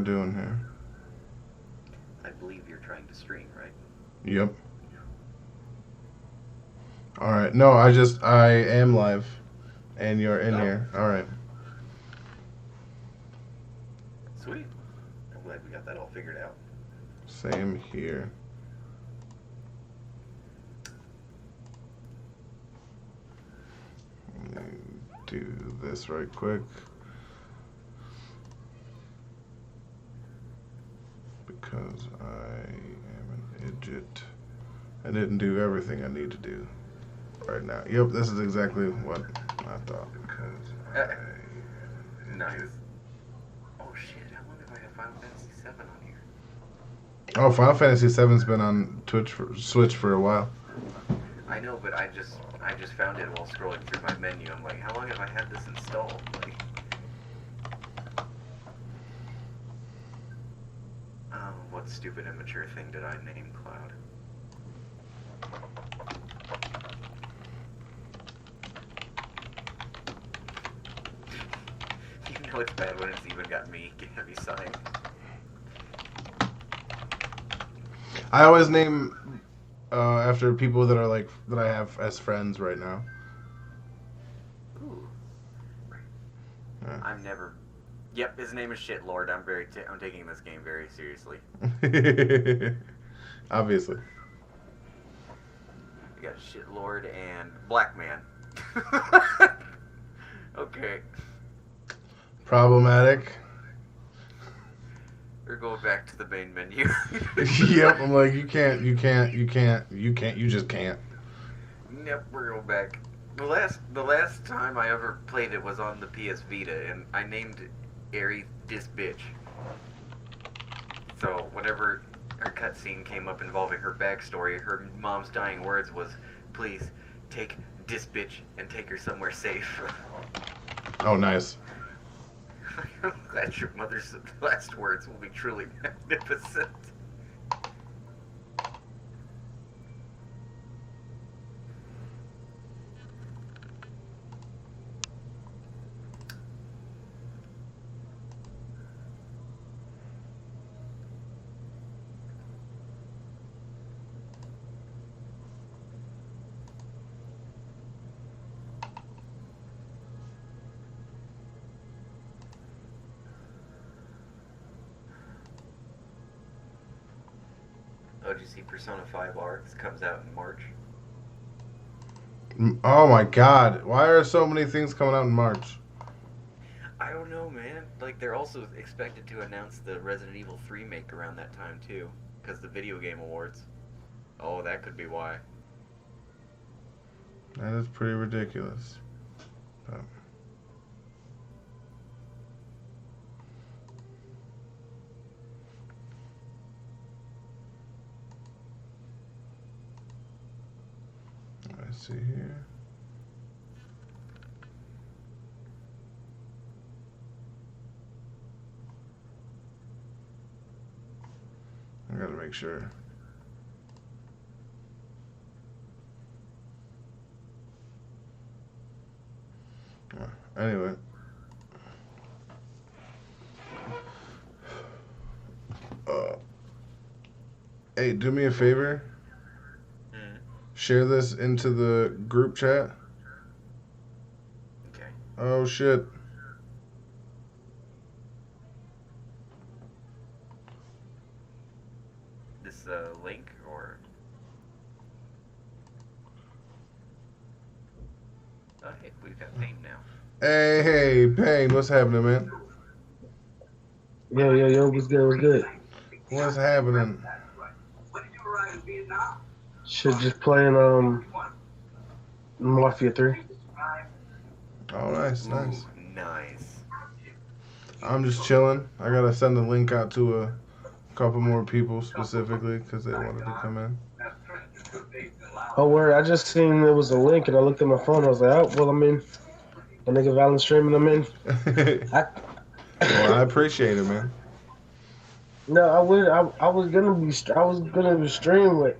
doing here? I believe you're trying to stream, right? Yep. All right. No, I am live, and you're in Oh, here. All right. sweet. I'm glad we got that all figured out. Same here. Let me do this right quick. Because I am an idiot. I didn't do everything I need to do right now. Yep, this is exactly what I thought. Because Nice. Oh shit! How long have I had Final Fantasy VII on here? Oh, Final Fantasy VII's been on Switch for a while. I know, but I just found it while scrolling through my menu. I'm like, how long have I had this installed? Like, what stupid immature thing did I name Cloud? You know it's bad when it's even got me signed. I always name after people that are like that I have as friends right now. Ooh. Yeah. I'm never. Yep, his name is Shitlord. I'm taking this game very seriously. Obviously. We got Shitlord and Black Man. Okay. Problematic. We're going back to the main menu. Yep, I'm like, you just can't. Yep, we're going back. The last time I ever played it was on the PS Vita, and I named Aerie this bitch. So whenever her cutscene came up involving her backstory, her mom's dying words was, "Please take this bitch and take her somewhere safe." Oh, nice. I'm glad your mother's last words will be truly magnificent. Oh, did you see Persona 5 Arcs comes out in March? Oh my God! Why are so many things coming out in March? I don't know, man. Like, they're also expected to announce the Resident Evil 3 make around that time, too. Because the Video Game Awards. Oh, that could be why. That is pretty ridiculous. But let's see here. I gotta make sure. Anyway. Hey, do me a favor. Share this into the group chat. Okay. Oh shit. This link, or... Oh, hey, we've got Pain now. Hey, Payne, what's happening, man? Yo, what's good? What's happening? Shit, just playing Mafia 3. Oh, nice. Ooh, nice. I'm just chilling. I gotta send a link out to a couple more people specifically because they wanted to come in. Oh, word, I just seen there was a link and I looked at my phone. I was like, oh, well, I'm in. The nigga Valen streaming, I'm in. Well, I appreciate it, man. No, I was gonna be streaming, but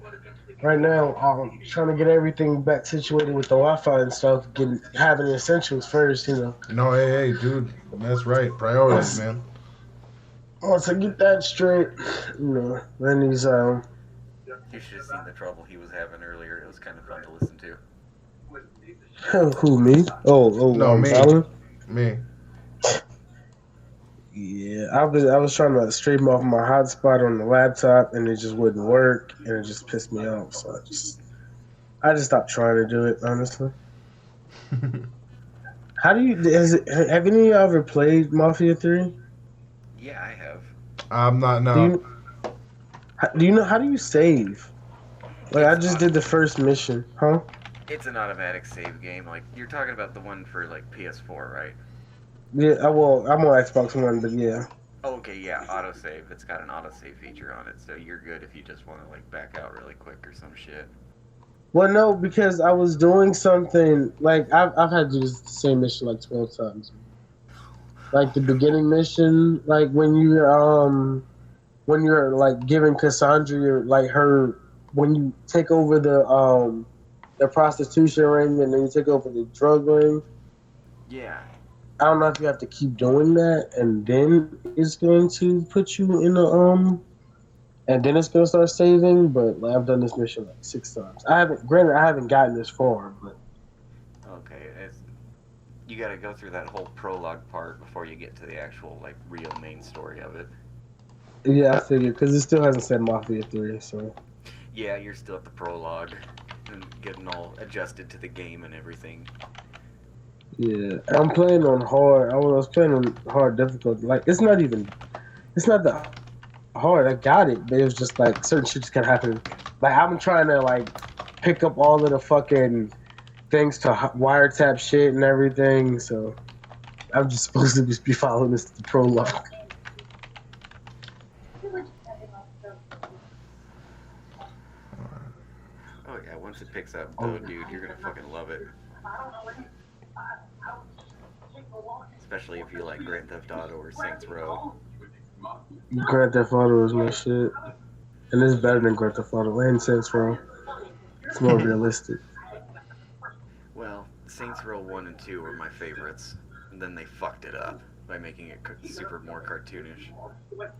right now I'm trying to get everything back situated with the Wi-Fi and stuff. Having the essentials first, you know. No, hey, dude, that's right. Priorities, man. Oh, to get that straight, then he's You should have seen the trouble he was having earlier. It was kind of fun to listen to. who me? No, me. Colin. Me. Yeah, I was trying to straighten off my hotspot on the laptop, and it just wouldn't work, and it just pissed me off. So I just stopped trying to do it. Honestly, how do you? Have any of you ever played Mafia 3? Yeah, I have. I'm not, Do no. you do you know how do you save? Like I It's just auto- did the first mission, huh? It's an automatic save game. Like you're talking about the one for like PS4, right? Yeah, well, I'm on Xbox One, but yeah. Okay, yeah, autosave. It's got an autosave feature on it, so you're good if you just want to like back out really quick or some shit. Well, no, because I was doing something like I've had to do the same mission like 12 times. Like the beginning mission, like when you're like giving Cassandra your like her when you take over the prostitution ring and then you take over the drug ring. Yeah. I don't know if you have to keep doing that and then it's going to put you in and then it's gonna start saving. But like, I've done this mission like 6 times. I haven't gotten this far, but Okay, you got to go through that whole prologue part before you get to the actual like real main story of it. yeah, I figured because it still hasn't said Mafia 3, so Yeah, you're still at the prologue and getting all adjusted to the game and everything. yeah. I'm playing on hard. I was playing on hard difficulty. Like it's not that hard. I got it, but it was just like certain shit just kept happening. Like I'm trying to like pick up all of the fucking things to wiretap shit and everything. So I'm just supposed to just be following this the prologue. Oh yeah, once it picks up, though, dude, you're gonna fucking love it. Especially if you like Grand Theft Auto or Saints Row. Grand Theft Auto is my shit, and it's better than Grand Theft Auto and Saints Row. It's more realistic. Well, Saints Row 1 and 2 were my favorites, and then they fucked it up by making it super more cartoonish. What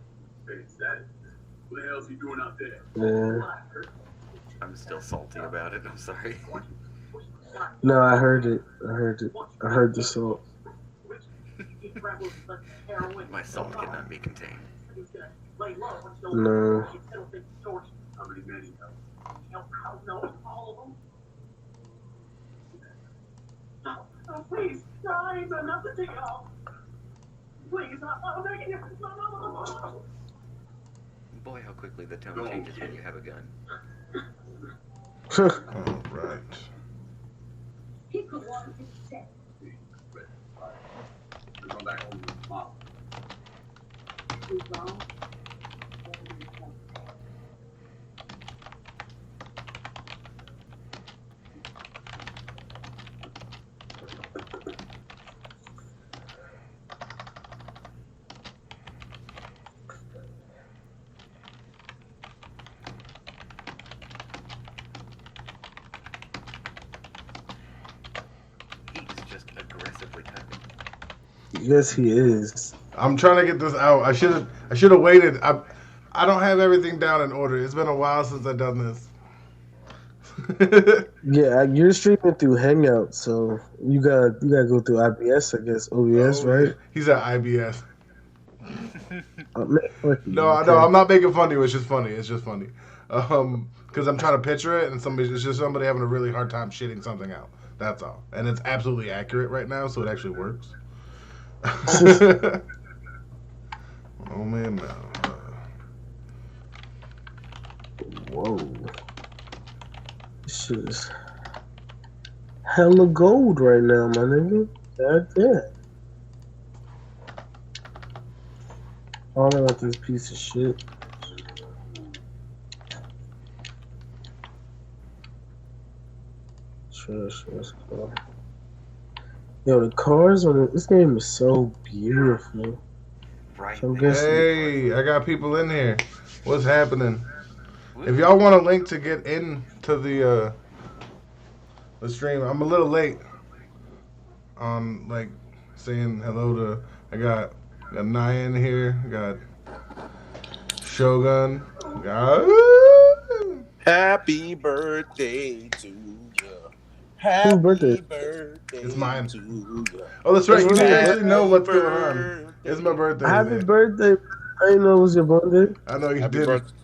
the hell is he doing out there? Yeah. I'm still salty about it, I'm sorry. No, I heard it. I heard the salt. My salt cannot be contained. No. How many men you know? All of them. Oh, please, I ain't done nothing to y'all. Please, I'm begging you. No. Boy, how quickly the tone changes when you have a gun. All right. Come back home with mom. He's just aggressively typing. Yes, he is. I'm trying to get this out. I should have waited. I don't have everything down in order. It's been a while since I've done this. Yeah, you're streaming through Hangout, so you gotta go through IBS, I guess. OBS, right? He's at IBS. No, Okay. I'm not making fun of you. It's just funny. It's just funny. Because I'm trying to picture it, and it's just somebody having a really hard time shitting something out. That's all. And it's absolutely accurate right now, so it actually works. Oh man, no. Whoa. This shit is hella gold right now, my nigga. God damn. All about this piece of shit. Trash, let's go. Yo, the cars on this game is so beautiful. Right. So I'm there. guessing- Hey, I got people in here. What's happening? If y'all want a link to get into the stream, I'm a little late on like saying hello to. I got Naya in here. I got Shogun. Ah. Happy birthday to you. Whose birthday? Birthday It's mine. to you. Oh, that's right. You didn't Happy actually know what's going on. It's my birthday. Happy today. birthday. I didn't know it was your birthday. I know you Happy didn't. birthday.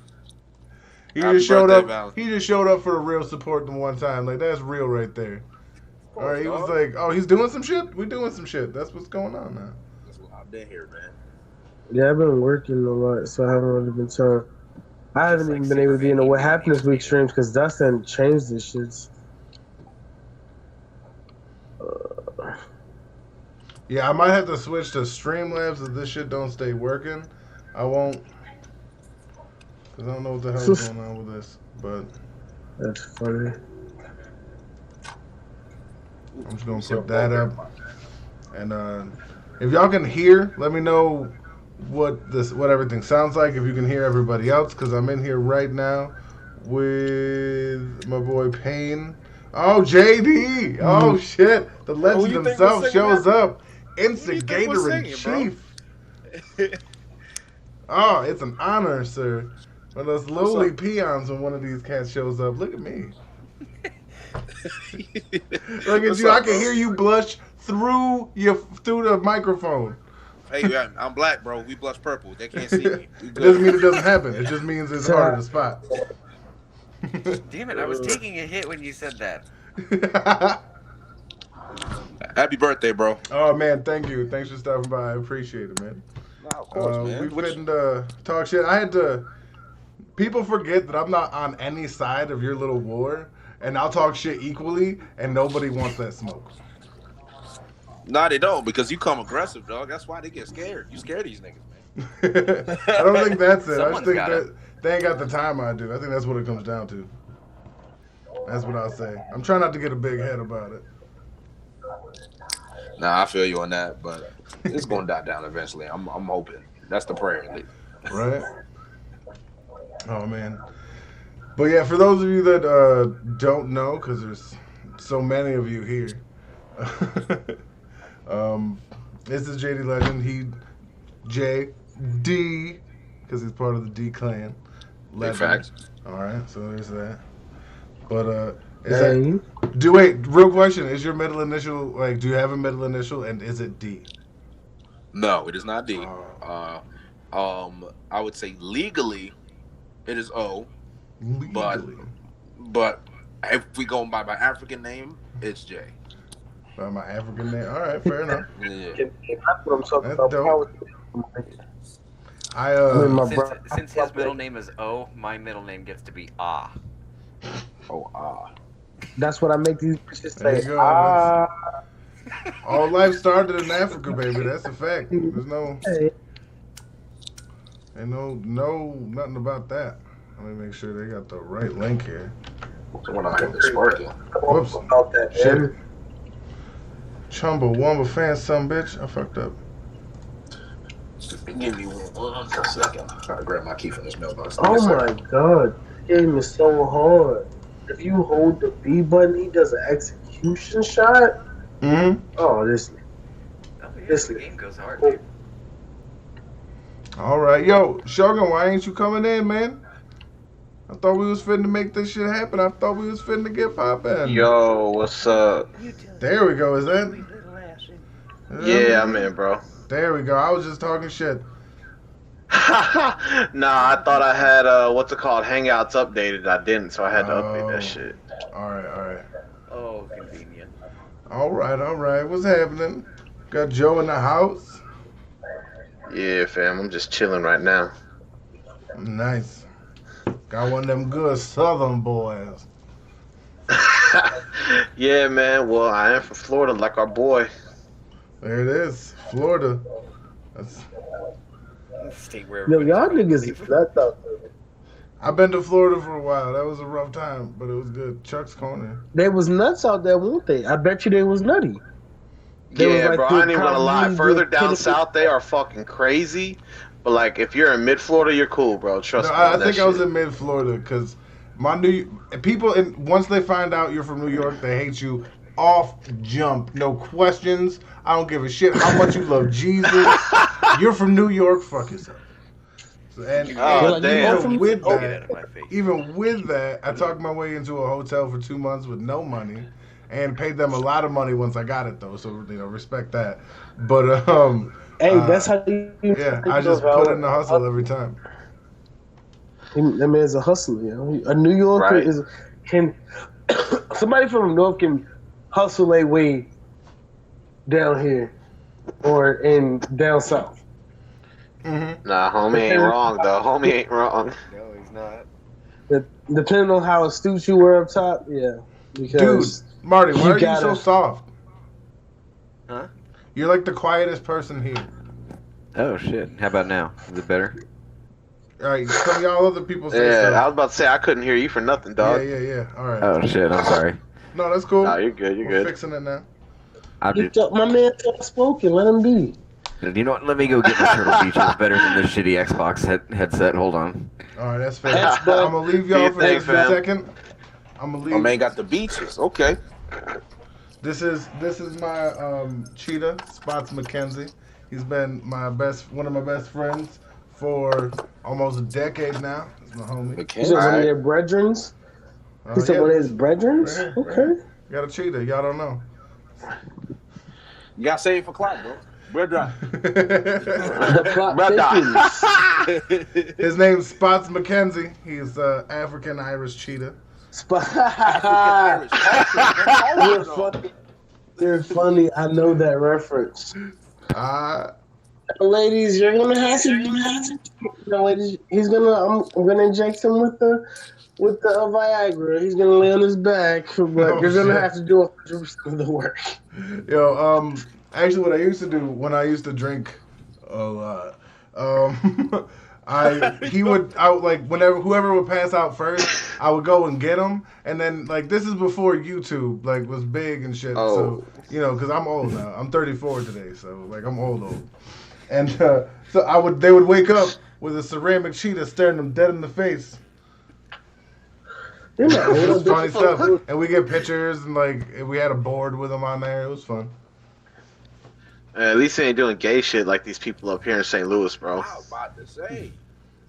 He Happy just showed birthday, up. Val. He just showed up for the real support the one time. Like that's real right there. All right, he was dog. like, "Oh, he's doing some shit. We doing some shit. That's what's going on now." That's what I've been here, man. Yeah, I've been working a lot, so I haven't really been time. I haven't even been able to be in the What Happened This Week streams because Dustin changed this shit. Yeah, I might have to switch to Streamlabs if this shit don't stay working. I won't, cause I don't know what the hell's going on with this. But That's funny. I'm just gonna put that up. And if y'all can hear, let me know what everything sounds like. If you can hear everybody else, cause I'm in here right now with my boy Payne. Oh, JD! Oh shit! The legend you think himself was singing shows that? up. Who do you think was Instigator in singing, chief. Oh, it's an honor, sir. But those lowly peons when one of these cats shows up. Look at me. Look at What's you. up, I can bro? hear you blush through the microphone. Hey, man, I'm black, bro. We blush purple. They can't see me. We It doesn't mean good. it doesn't happen. It just means it's harder to spot. Damn it! I was taking a hit when you said that. Happy birthday, bro. Oh man, thank you. Thanks for stopping by. I appreciate it, man. Nah, of course, man. We couldn't talk shit. I had to. People forget that I'm not on any side of your little war, and I'll talk shit equally, and nobody wants that smoke. Nah, they don't because you come aggressive, dog. That's why they get scared. You scare these niggas, man. I don't think that's it. I just Someone's think got that they ain't got the time I do. I think that's what it comes down to. That's what I'll say. I'm trying not to get a big head about it. Nah, I feel you on that, but it's gonna die down eventually. I'm hoping. That's the prayer, at least. Right? Oh man. But yeah, for those of you that don't know, because there's so many of you here, this is JD Legend. JD, because he's part of the D clan. Big Legend. facts. All right, so there's that. But Hey, wait, real question: is your middle initial like? Do you have a middle initial, and is it D? No, it is not D. Oh. I would say legally, it is O. Legally. But if we go by my African name, it's J. By my African name. All right, fair enough. Yeah. that's what I'm talking That's about. dope. I mean, my Since his middle name is O, my middle name gets to be Ah. Oh, That's what I make these bitches There you say. go. Ah, all life started in Africa, baby. That's a fact. There's no, hey. ain't nothing about that. Let me make sure they got the right link here. so when I get this working. Whoops. About that, Shit. man. Chumbawamba fan, some bitch. I fucked up. Give me 1 second. I'm trying to grab my key from this mailbox. Oh my god, this game is so hard. If you hold the B button, he does an execution shot. Mm-hmm. Oh, this. Oh yeah, This the is- game goes hard, dude. All right, yo, Shogun, why ain't you coming in, man? I thought we was fitting to make this shit happen. I thought we was fitting to get poppin'. Yo, what's up? There we go. Is that? Yeah, I'm in, bro. There we go. I was just talking shit. Nah, I thought I had what's it called, Hangouts updated. I didn't, so I had to update Oh. that shit. All right. Oh, convenient. All right. What's happening? Got Joe in the house. Yeah, fam, I'm just chilling right now. Nice. Got one of them good Southern boys. Yeah, man. Well, I am from Florida, like our boy. There it is, Florida. That's, State where Yo, y'all everybody's niggas from. is nuts out there. I've been to Florida for a while. That was a rough time, but it was good. Chuck's Corner. They was nuts out there, weren't they? I bet you they was nutty. They was Yeah, like bro. the I ain't even gonna lie. comedy Further with down Tennessee- south, they are fucking crazy. But like, if you're in mid Florida, you're cool, bro. Trust No, me. I on that think I was shit. in mid Florida because my people once they find out you're from New York, they hate you off jump. No questions. I don't give a shit how much you love Jesus. You're from New York. Fuck yourself. And Oh, like, damn. even with Get out that, of my face. even with that, I talked my way into a hotel for 2 months with no money, and paid them a lot of money once I got it though. So respect that. But Hey, that's how you. yeah, I just put in the hustle every time. That man's a hustler, you know. A New Yorker Right. can somebody from the North can hustle a way down here or in down south. Mm-hmm. Nah, homie ain't wrong though. Homie ain't wrong. No, he's not. Depending on how astute you were up top, yeah. Dude, Because Marty, why you are you gotta- so soft? Huh? You're like the quietest person here. Oh shit. How about now? Is it better? All right, some of y'all other people say Yeah, I stuff. was about to say I couldn't hear you for nothing, dog. Yeah. All right. Oh shit. I'm sorry. No, that's cool. Nah, you're good. You're We're good. fixing it now. I did. my man soft spoken. Let him be. You know what? Let me go get my Turtle Beach. It's better than this shitty Xbox headset. Hold on. All right, that's fair. Thanks, bud. I'm gonna leave y'all for Thanks, just a fam. second. I'm gonna leave. My man got the beaches. Okay. This is my cheetah, Spots McKenzie. He's been one of my best friends for almost a decade now. He's my homie. He Okay. said one of Alright. their brethrens. He said yeah, one of his brethrens. Yeah, Okay. got a cheetah. Y'all don't know. You got saved for clout, bro. We're done. The plot Brother. thickens. His name's Spots McKenzie. He's African Irish cheetah. Irish. You're funny. You're funny. I know that reference. Ladies, you're gonna have to. No, ladies, he's gonna. I'm gonna inject him with the Viagra. He's gonna lay on his back, but Oh, you're gonna shit. have to do 100% of the work. Yo, actually, what I used to do when I used to drink a lot, I would like whenever whoever would pass out first, I would go and get him, and then like this is before YouTube like was big and shit. Oh. So because I'm old now, I'm 34 today, so like I'm old, and so they would wake up with a ceramic cheetah staring them dead in the face. You're not It was old. funny stuff, and we get pictures and like we had a board with them on there. It was fun. At least he ain't doing gay shit like these people up here in St. Louis, bro. I was about to say.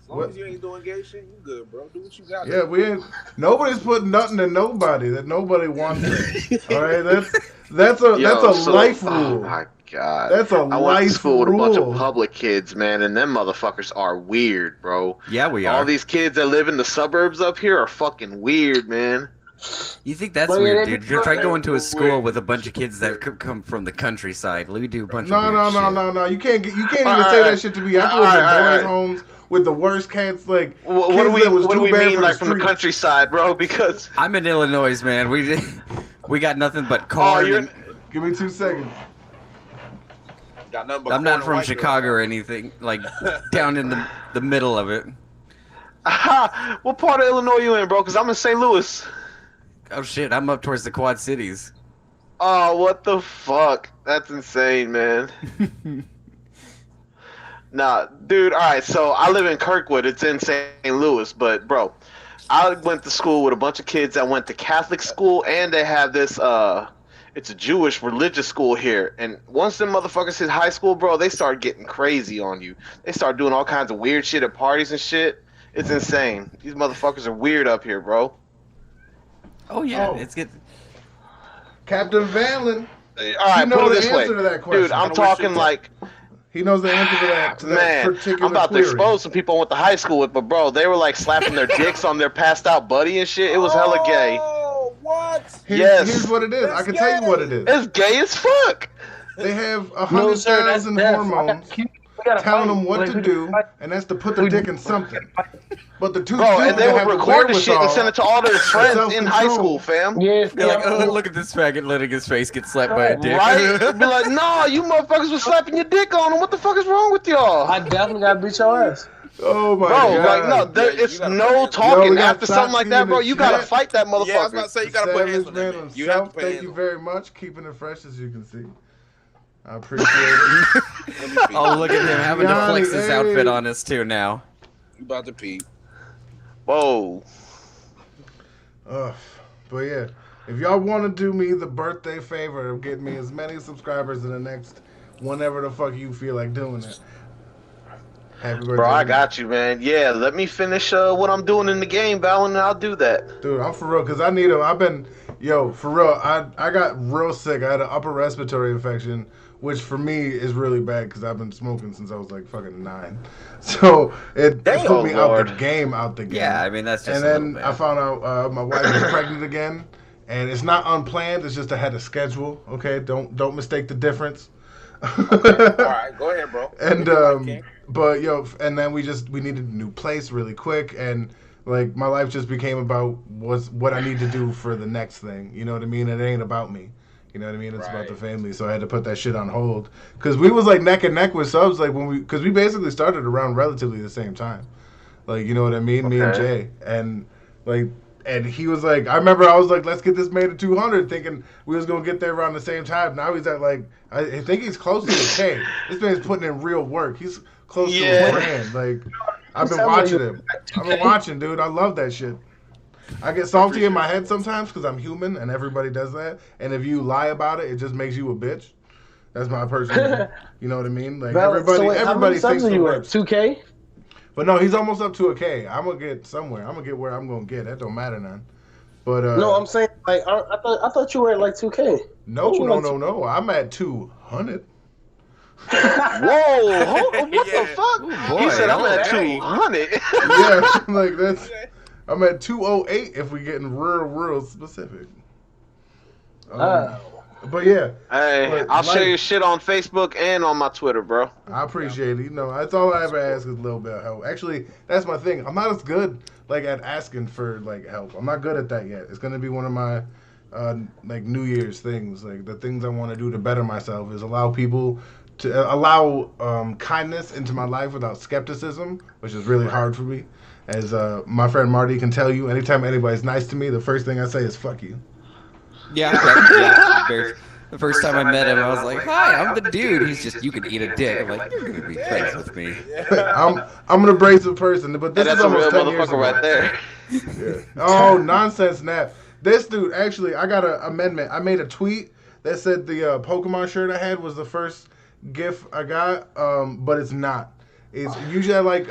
As long What? as you ain't doing gay shit, you good, bro. Do what you got. Yeah, we ain't. Nobody's putting nothing in nobody that nobody wants. All right, that's a life rule. Oh my god. That's a I went life to school with a bunch rule. of public kids, man, and them motherfuckers are weird, bro. Yeah, we All are. these kids that live in the suburbs up here are fucking weird, man. You think that's Well, weird, yeah, dude? You're trying going to a school with a bunch of kids that come from the countryside. We do a bunch of No. weird shit. You can't even Alright, say that alright. shit to me. I grew up in Alright, boys' homes with the worst cats. Like What kids do we that was what do too we bad mean for like from the streets. countryside, bro? Because I'm in Illinois, man. We got nothing but corn. you're and- Give me 2 seconds. Got nothing but I'm not corn from and white Chicago girl. or anything. Like down in the middle of it. what part of Illinois you in, bro? Because I'm in St. Louis. Oh shit! I'm up towards the Quad Cities. Oh, what the fuck? That's insane, man. Nah, dude, alright, so I live in Kirkwood. It's in St. Louis, but, bro, I went to school with a bunch of kids that went to Catholic school, and they have this, it's a Jewish religious school here. And once them motherfuckers hit high school, bro, they start getting crazy on you. They start doing all kinds of weird shit at parties and shit. It's insane. These motherfuckers are weird up here, bro. Oh yeah, Oh. it's good. Captain Vanlin, Alright, know put it the this way. answer to that question. Dude, I'm Kinda wish talking you- like... he knows the answer to that Man, particular I'm about query. to expose some people I went to high school with, but bro, they were like slapping their dicks on their passed out buddy and shit. It was hella gay. Oh, what? Yes. Here's what it is. I can tell you what it is. It's gay as fuck. They have No, sir, that's 100,000 death. hormones We gotta telling fight. them what Like, to we do, gotta fight. and that's to put their dick in something. But the two Bro, dudes and they that would have the record the shit and wherewithal- send it to all their friends in high self-control. school, fam. Yeah, You're like, oh, look at this faggot letting his face get slapped by a dick. Right? Be like, nah, you motherfuckers was slapping your dick on him. What the fuck is wrong with y'all? I definitely gotta beat your ass. Oh my Bro, god! like, no, there, Yeah, you it's gotta no put Yo, we talking. got After something like that, Sotsky bro, in you the gotta chat. fight that Yeah, I was about motherfucker. to say you gotta put hands on that Savage man. Man You have himself, to put thank hands you on very much, keeping it fresh as you can see. I appreciate it. him. Let me Oh, look at him having to Yanni, flex his hey. outfit on us too now. You about to pee. Whoa. But yeah, if y'all want to do me the birthday favor of getting me as many subscribers in the next whenever the fuck you feel like doing it, Happy birthday. Bro, I to me. got you, man. Yeah, let me finish what I'm doing in the game, Val, and I'll do that. Dude, I'm for real, because I need him. For real, I got real sick. I had an upper respiratory infection, which for me is really bad because I've been smoking since I was like fucking 9. So it put me out the game. Yeah, I mean, that's just And then I found out my wife is pregnant again, and it's not unplanned. It's just I had a schedule. Okay, don't mistake the difference. All right, go ahead, bro. And but and then we needed a new place really quick, and like my life just became about what I need to do for the next thing. You know what I mean? It ain't about me. You know what I mean? It's about the family. So I had to put that shit on hold because we was like neck and neck with subs like because we basically started around relatively the same time. Like, you know what I mean? Okay. Me and Jay. And he was like, I remember I was like, let's get this made to 200, thinking we was going to get there around the same time. Now he's at like, I think he's close to the K. This man's putting in real work. He's close to a grand. Like, I've been watching him. I've been watching, dude. I love that shit. I get salty in my head sometimes because I'm human and everybody does that. And if you lie about it, it just makes you a bitch. That's my personal, you know what I mean? Like, everybody thinks the worst. 2K? But no, he's almost up to a K. I'm gonna get somewhere. I'm gonna get where I'm gonna get. That don't matter none. But no, I'm saying like I thought you were at like 2K. No. I'm at 200. Whoa, what the fuck? Ooh, boy, He said I'm at okay. 200. Yeah, like I'm at 208 if we getting real specific. But yeah. Hey, I'll share your shit on Facebook and on my Twitter, bro. I appreciate it. You know, that's all I ever ask is a little bit of help. Actually, that's my thing. I'm not as good like at asking for like help. I'm not good at that yet. It's gonna be one of my like New Year's things. Like the things I want to do to better myself is allow people to allow kindness into my life without skepticism, which is really hard for me. As my friend Marty can tell you, anytime anybody's nice to me, the first thing I say is "fuck you." Yeah. The first time I met him, I was like, "Hi, I'm the dude." He's just, "You can eat a dick." I'm like, "You're gonna be friends with me." I'm an abrasive person, but this is a almost real 10 years motherfucker ago. right there. Yeah. Oh, nonsense, Nap. This dude, actually, I got an amendment. I made a tweet that said the Pokemon shirt I had was the first gift I got, but it's not. It's usually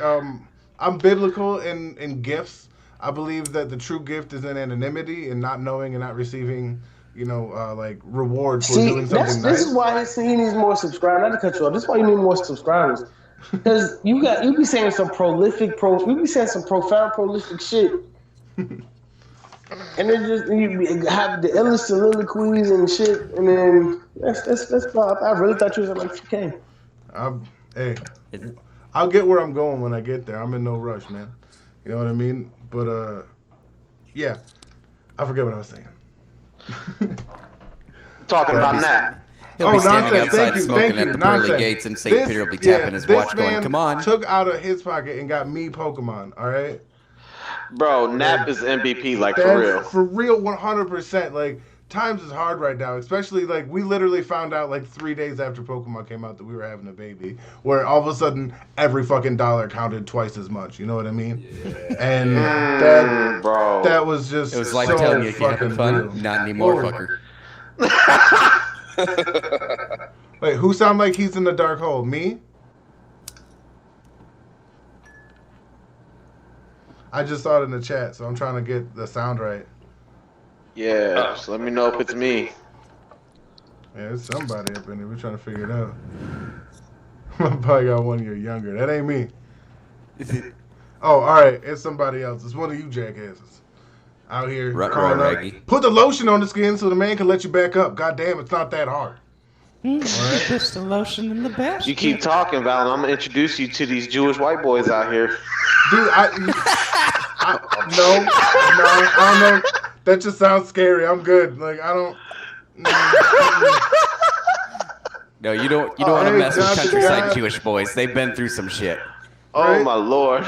I'm biblical in gifts. I believe that the true gift is in anonymity and not knowing and not receiving, like reward for doing something nice. This is why he needs more subscribers. Not to cut you off. This is why you need more subscribers. Because you be saying some profound prolific shit. And then you have the illest soliloquies and shit, and then that's pop. I really thought you was at like 2K. Hey, I'll get where I'm going when I get there. I'm in no rush, man. You know what I mean? But yeah, I forget what I was saying. Talking about that. He'll be standing nonsense. outside Thank you. smoking at the pearly Nonsense. gates, and St. Peter will be tapping his watch, going, "Come on." Took out of his pocket and got me Pokemon. All right. Bro, Nap is MVP, like, for That's real. For real, 100%. Like, times is hard right now, especially, like, we literally found out, like, 3 days after Pokemon came out that we were having a baby, where all of a sudden every fucking dollar counted twice as much. You know what I mean? Yeah. And that was just It was like so telling you if you're fucking having fun, real. not anymore, Lord. fucker. Wait, who sound like he's in the dark hole? Me? I just saw it in the chat, so I'm trying to get the sound right. Yeah, so let me know if it's me. Yeah, it's somebody up in there. We're trying to figure it out. I probably got 1 year younger. That ain't me. Oh, all right. It's somebody else. It's one of you jackasses out here. calling up. Raggy. Put the lotion on the skin so the man can let you back up. God damn, it's not that hard. All right? Puts the lotion in the basket. You keep talking, Val, and I'm gonna introduce you to these Jewish white boys out here. Dude, no, I don't know. That just sounds scary. I'm good. Like, I don't. No, you don't want to mess with Josh, countryside God. Jewish boys. They've been through some shit. Oh Right? my lord.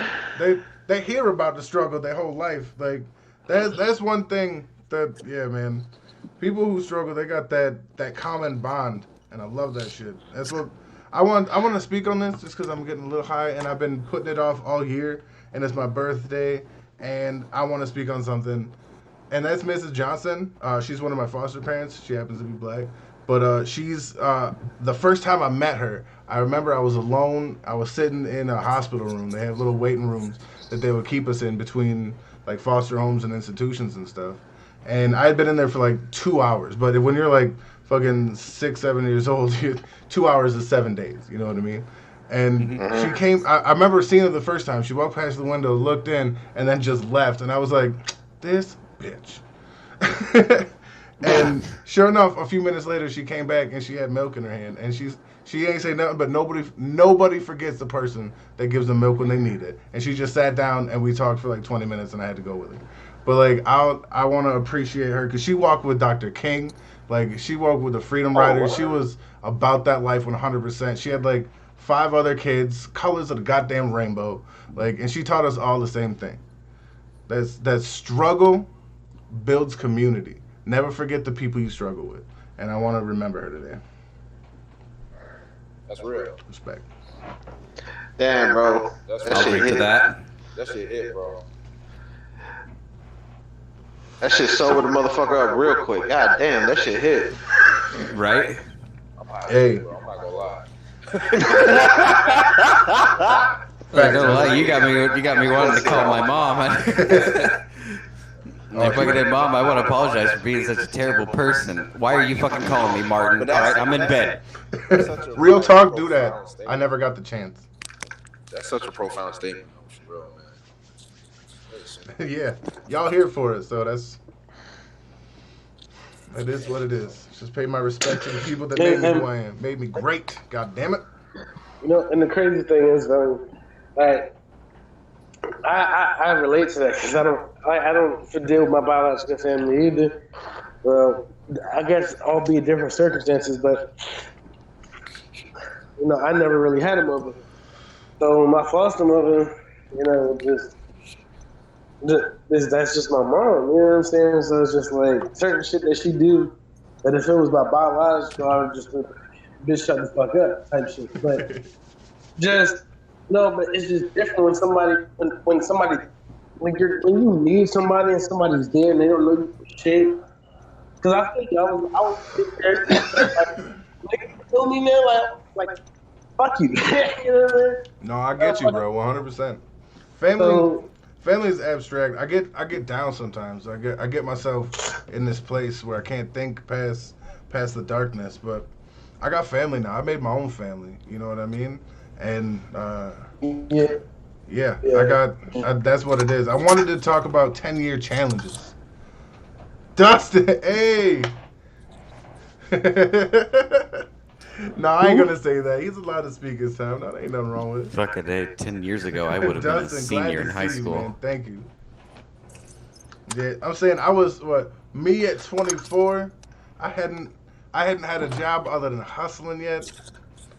They hear about the struggle their whole life. Like, that's one thing that, yeah, man. People who struggle, they got that common bond, and I love that shit. That's what I want to speak on this just because I'm getting a little high, and I've been putting it off all year, and it's my birthday, and I want to speak on something, and that's Mrs. Johnson. She's one of my foster parents. She happens to be black, But she's the first time I met her, I remember I was alone. I was sitting in a hospital room. They have little waiting rooms that they would keep us in between like foster homes and institutions and stuff. And I had been in there for like 2 hours. But when you're like fucking 6, 7 years old, 2 hours is 7 days. You know what I mean? And she came. I remember seeing her the first time. She walked past the window, looked in, and then just left. And I was like, this bitch. And sure enough, a few minutes later, she came back and she had milk in her hand. And she ain't say nothing, but nobody forgets the person that gives them milk when they need it. And she just sat down and we talked for like 20 minutes, and I had to go with her. But like I want to appreciate her because she walked with Dr. King. Like she walked with the Freedom Riders. She was about that life 100%. She had like 5 other kids, colors of the goddamn rainbow. Like, and she taught us all the same thing. That struggle builds community. Never forget the people you struggle with. And I want to remember her today. That's real. Respect. Damn, bro. That's That I'll shit agree to hit. that. That shit hit, bro. That shit sobered the motherfucker up real quick. God damn, that shit hit. Right? I'm high, Hey. bro. I'm not gonna lie. Like, no lie, you got me wanting to call my mom. If I did, Mom, I want to apologize for being such a terrible person. Why are you fucking calling me, Martin? All right, I'm in bed. That's such a Real talk, do profound that. statement. I never got the chance. That's such a profound statement, for real, man. Listen, Yeah, y'all here for it, so it is what it is. Just pay my respect to the people that made me who I am. Made me great. God damn it. You know, and the crazy thing is, like, I relate to that because I don't deal with my biological family either. Well, I guess albeit different circumstances, but you know, I never really had a mother. So my foster mother, you know, that's just my mom. You know what I'm saying? So it's just like certain shit that she do. That if it was my biological, I would just bitch shut the fuck up type shit. But just no, but it's just different when somebody when you need somebody and somebody's there and they don't know you for shit. Cause I think I was there, like, tell me, man, like fuck you. You know what I mean? No, I get you, bro. 100%. Family is abstract. I get down sometimes. I get myself in this place where I can't think past the darkness. But I got family now. I made my own family. You know what I mean? And yeah, that's what it is. I wanted to talk about 10-year challenges. Dustin, hey. No, I ain't gonna say that. He's allowed to speak his time. No, there ain't nothing wrong with it. Fucking day, 10 years ago, I would have been a Dustin, senior in glad to high see you, school. man. Thank you. Yeah, I'm saying I was me at 24. I hadn't had a job other than hustling yet.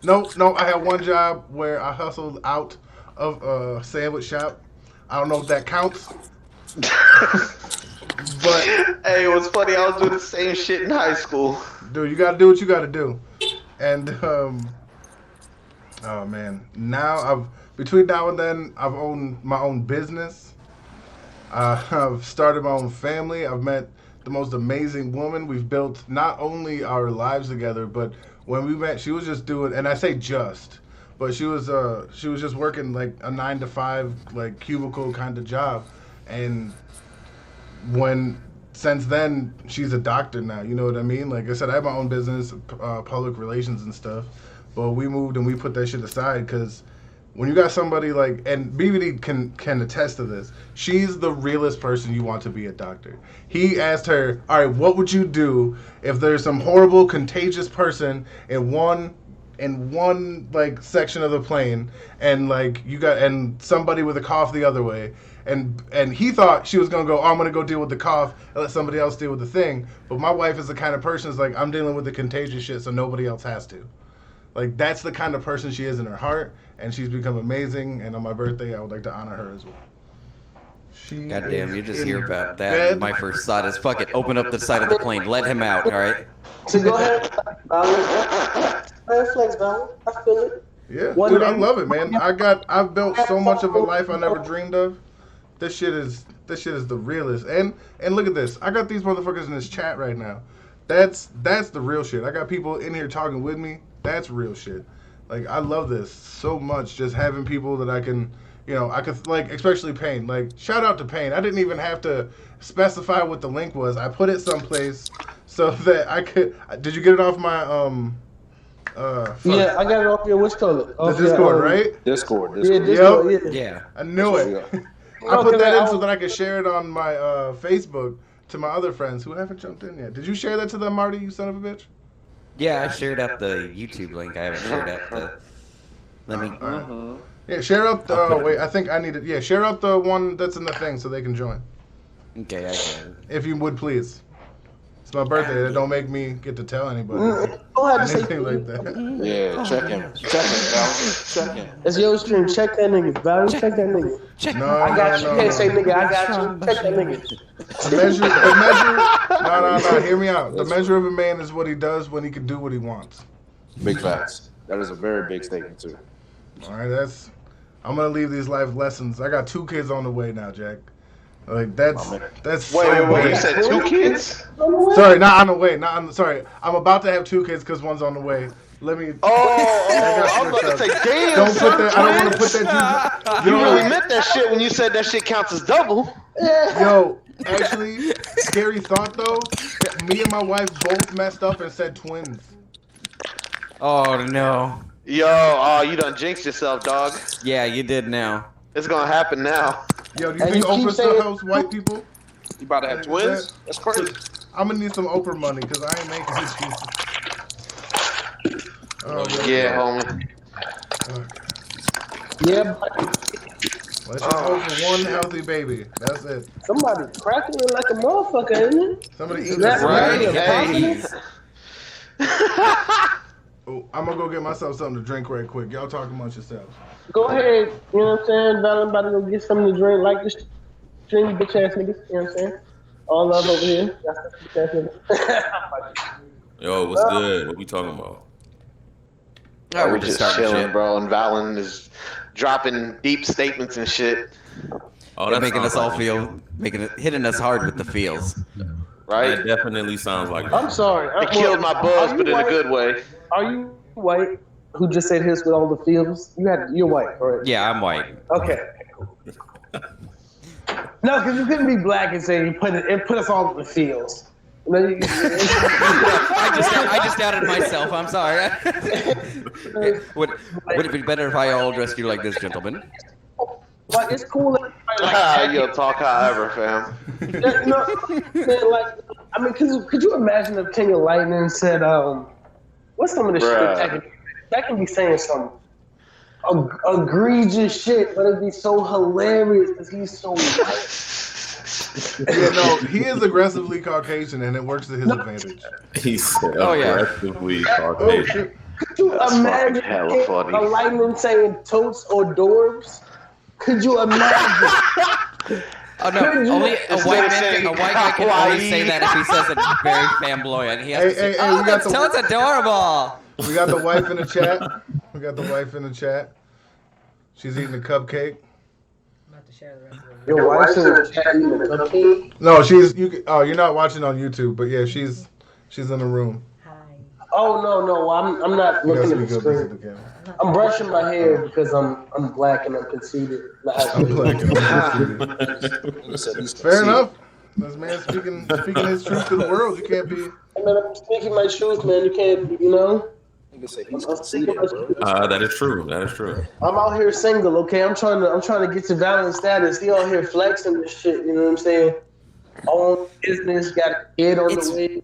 No, I had one job where I hustled out of a sandwich shop. I don't know if that counts. But Hey, it was funny. I was doing the same shit in high school. dude, you gotta do what you gotta do. And oh man, between now and then I've owned my own business. I've started my own family. I've met the most amazing woman. We've built not only our lives together, but when we met, she was just doing, and I say just, but she was just working like a 9-to-5 like cubicle kind of job, and since then she's a doctor now. You know what I mean? Like I said, I have my own business, public relations and stuff, but we moved and we put that shit aside because when you got somebody like, and BBD can attest to this, she's the realest person you want to be a doctor. He asked her, all right, what would you do if there's some horrible contagious person in one like section of the plane, and like and somebody with a cough the other way, and he thought she was gonna go, oh, I'm gonna go deal with the cough and let somebody else deal with the thing. But my wife is the kind of person that's like, I'm dealing with the contagious shit, so nobody else has to. Like, that's the kind of person she is in her heart, and she's become amazing, and on my birthday, I would like to honor her as well. Goddamn, you just hear about that. My first thought is, fuck it, open up the side of the plane, let him out, all right? So go ahead. Flex down. I feel it. Yeah, One dude, I day- love it, man. I've built so much of a life I never dreamed of. This shit is the realest. And look at this. I got these motherfuckers in this chat right now. That's the real shit. I got people in here talking with me. That's real shit. Like I love this so much. Just having people that I can, I could like, especially Payne. Like shout out to Payne. I didn't even have to specify what the link was. I put it someplace so that I could. Did you get it off my Yeah, I got it off your what's called it? The Discord, right? Discord. Yeah, Discord. Yep. Yeah. I knew it. I put that in so that I could share it on my Facebook to my other friends who haven't jumped in yet. Did you share that to them, Marty? You son of a bitch. Yeah, I shared out the YouTube link. I haven't shared out the. Let me. Yeah, share up the. Wait, I think I need it. Yeah, share up the one that's in the thing so they can join. Okay, I got it. If you would please. It's my birthday. That don't make me get to tell anybody. Anything like that. Yeah, check him. Check him, Val. Check him. It's your stream. Check that nigga, Val. Check that nigga. No, I got you. no, Can't no. say nigga. I got you. Check that nigga. The measure. No. Hear me out. The measure of a man is what he does when he can do what he wants. Big facts. That is a very big statement too. All right, I'm gonna leave these life lessons. I got 2 kids on the way now, Jack. Like that's Wait, big. you said 2 kids? Sorry, not on the way. Sorry, I'm about to have 2 kids because one's on the way. Let me. I was about to say, damn. Don't son, put that. I don't want to put that. You really meant that shit when you said that shit counts as double. Yo, actually, scary thought though. Me and my wife both messed up and said twins. Oh no. Yo, you done jinxed yourself, dog. Yeah, you did now. It's gonna happen now. Yo, do you And think you keep Oprah still saying- helps white people? You about to have twins? That's crazy. I'm gonna need some Oprah money because I ain't making this. Oh, Yeah, homie. Yeah, Let's just hope for one healthy baby. That's it. somebody cracking it like a motherfucker, isn't it? Somebody eat That's this. right. Hey. Oh, I'm gonna go get myself something to drink right quick. Y'all talk amongst yourselves. Go ahead, you know what I'm saying? Val, I'm about to go get something to drink, like this stream, bitch ass niggas, you know what I'm saying? All love over here. That's bitch ass niggas. Yo, what's good? What we talking about? Oh, We're we're just starting chilling, shit. bro, and Valen is dropping deep statements and shit, Oh, They're that making us sounds all like feel, hitting us hard with the feels. right? That definitely sounds like I'm sorry. It killed my buzz, but in a good way. Are you white? Who just said his with all the feels? You're white, right? Yeah, I'm white. Okay. No, because you couldn't be black and say it put us all in the feels. You know, I just doubted myself. I'm sorry. would it be better if I all dressed you like this, gentlemen? like it's cool. Like, You'll talk however, fam. like, I mean, could you imagine if King of Lightning said, what's some of the shit that can be saying some egregious shit, but it'd be so hilarious because he's so white. Yeah, no, he is aggressively Caucasian, and it works to his advantage. he's Oh, yeah. aggressively Oh Caucasian. shit! Could you That's imagine fucking hella funny. a Lightning saying totes or dorbs? Could you imagine? Oh no! Could you- Only a Instead white of man, saying a white guy can only kawaii. say that if he says it very flamboyant. He has to say, Hey, "Oh, we got that's totes adorable." We got the wife in the chat. She's eating a cupcake. About to share the rest of it. Your wife's in the chat eating a cupcake? No, you're not watching on YouTube, but yeah, she's in the room. Hi. Oh no, I'm not You gotta looking at speak the up into screen. the camera. I'm brushing my hair because I'm black and I'm conceited. I'm black and I'm conceited. Fair enough. This man speaking his truth to the world. You can't be. I'm speaking my truth, man. You can't, you know. That is true. That is true. I'm out here single, okay? I'm trying to get to Valen status. He out here flexing this shit. You know what I'm saying? Own business, got a kid on the way.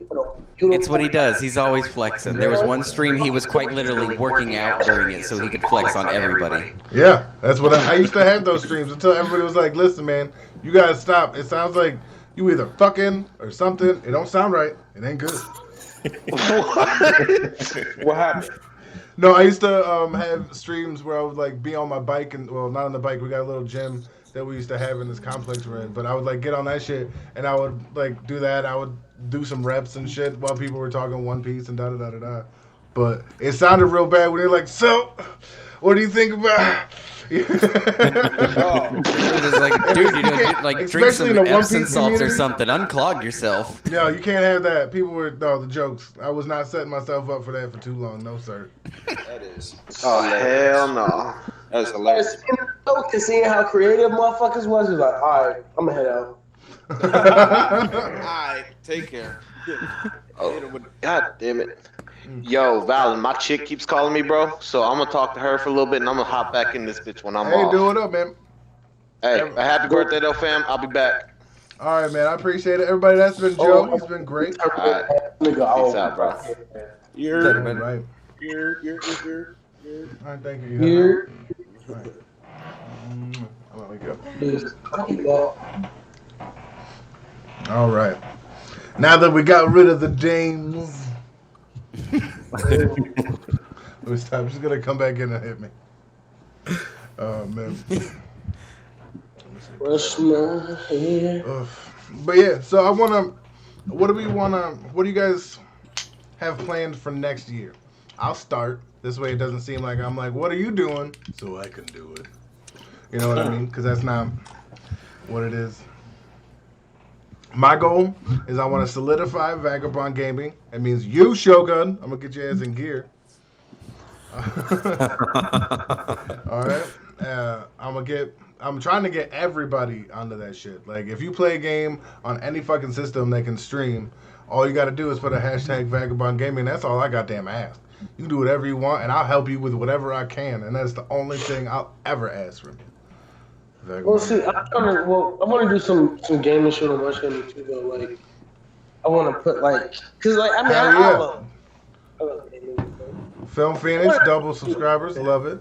It's what he does. He's always flexing. There was one stream he was quite literally working out during it so he could flex on everybody. Yeah, that's what I used to have those streams until everybody was like, "Listen, man, you gotta stop. It sounds like you either fucking or something. It don't sound right. It ain't good." What happened? No, I used to have streams where I would like be on my bike and not on the bike. We got a little gym that we used to have in this complex we're in. But I would like get on that shit and I would like do that. I would do some reps and shit while people were talking One Piece and da da da da da. But it sounded real bad when they're like, "So, what do you think about It's like, dude, you know, like drink Especially in some the One Epsom Piece salts or community. something. Unclog yourself. No, you can't have that. People were the jokes. I was not setting myself up for that for too long. No, sir. That is. Oh hell no! That's hilarious. And seeing how creative motherfuckers was, like, all right, I'm gonna head out. All right, take care. Oh, God damn it. Yo, Valen, my chick keeps calling me, bro. So I'm gonna talk to her for a little bit, and I'm gonna hop back in this bitch when I'm Hey, off. do it up, man. Hey, a happy birthday though, fam. I'll be back. All right, man. I appreciate it. Everybody, that's been Joe. He's been great. All right, Nigga, peace out, bro. You're, Right. you're. All right, thank you. Here. All right. Let me go. Well, All right. Now that we got rid of the James, let me stop. She's gonna come back in and hit me. Oh man. brush my hair. Ugh. But yeah, so I wanna. What do you guys have planned for next year? I'll start. This way, it doesn't seem like I'm like, what are you doing? So I can do it. You know what I mean? Because that's not what it is. My goal is I want to solidify Vagabond Gaming. It means you, Shogun. I'm gonna get your ass in gear. All right. I'm trying to get everybody onto that shit. Like, if you play a game on any fucking system that can stream, all you got to do is put a hashtag Vagabond Gaming. That's all I goddamn ask. You can do whatever you want, and I'll help you with whatever I can. And that's the only thing I'll ever ask from you. Vagabond. Well, see, I want to do some gaming shit on my channel too, though. Like, I want to put cause I mean, Hell I yeah. love gaming. Film Phoenix, double subscribers, love it.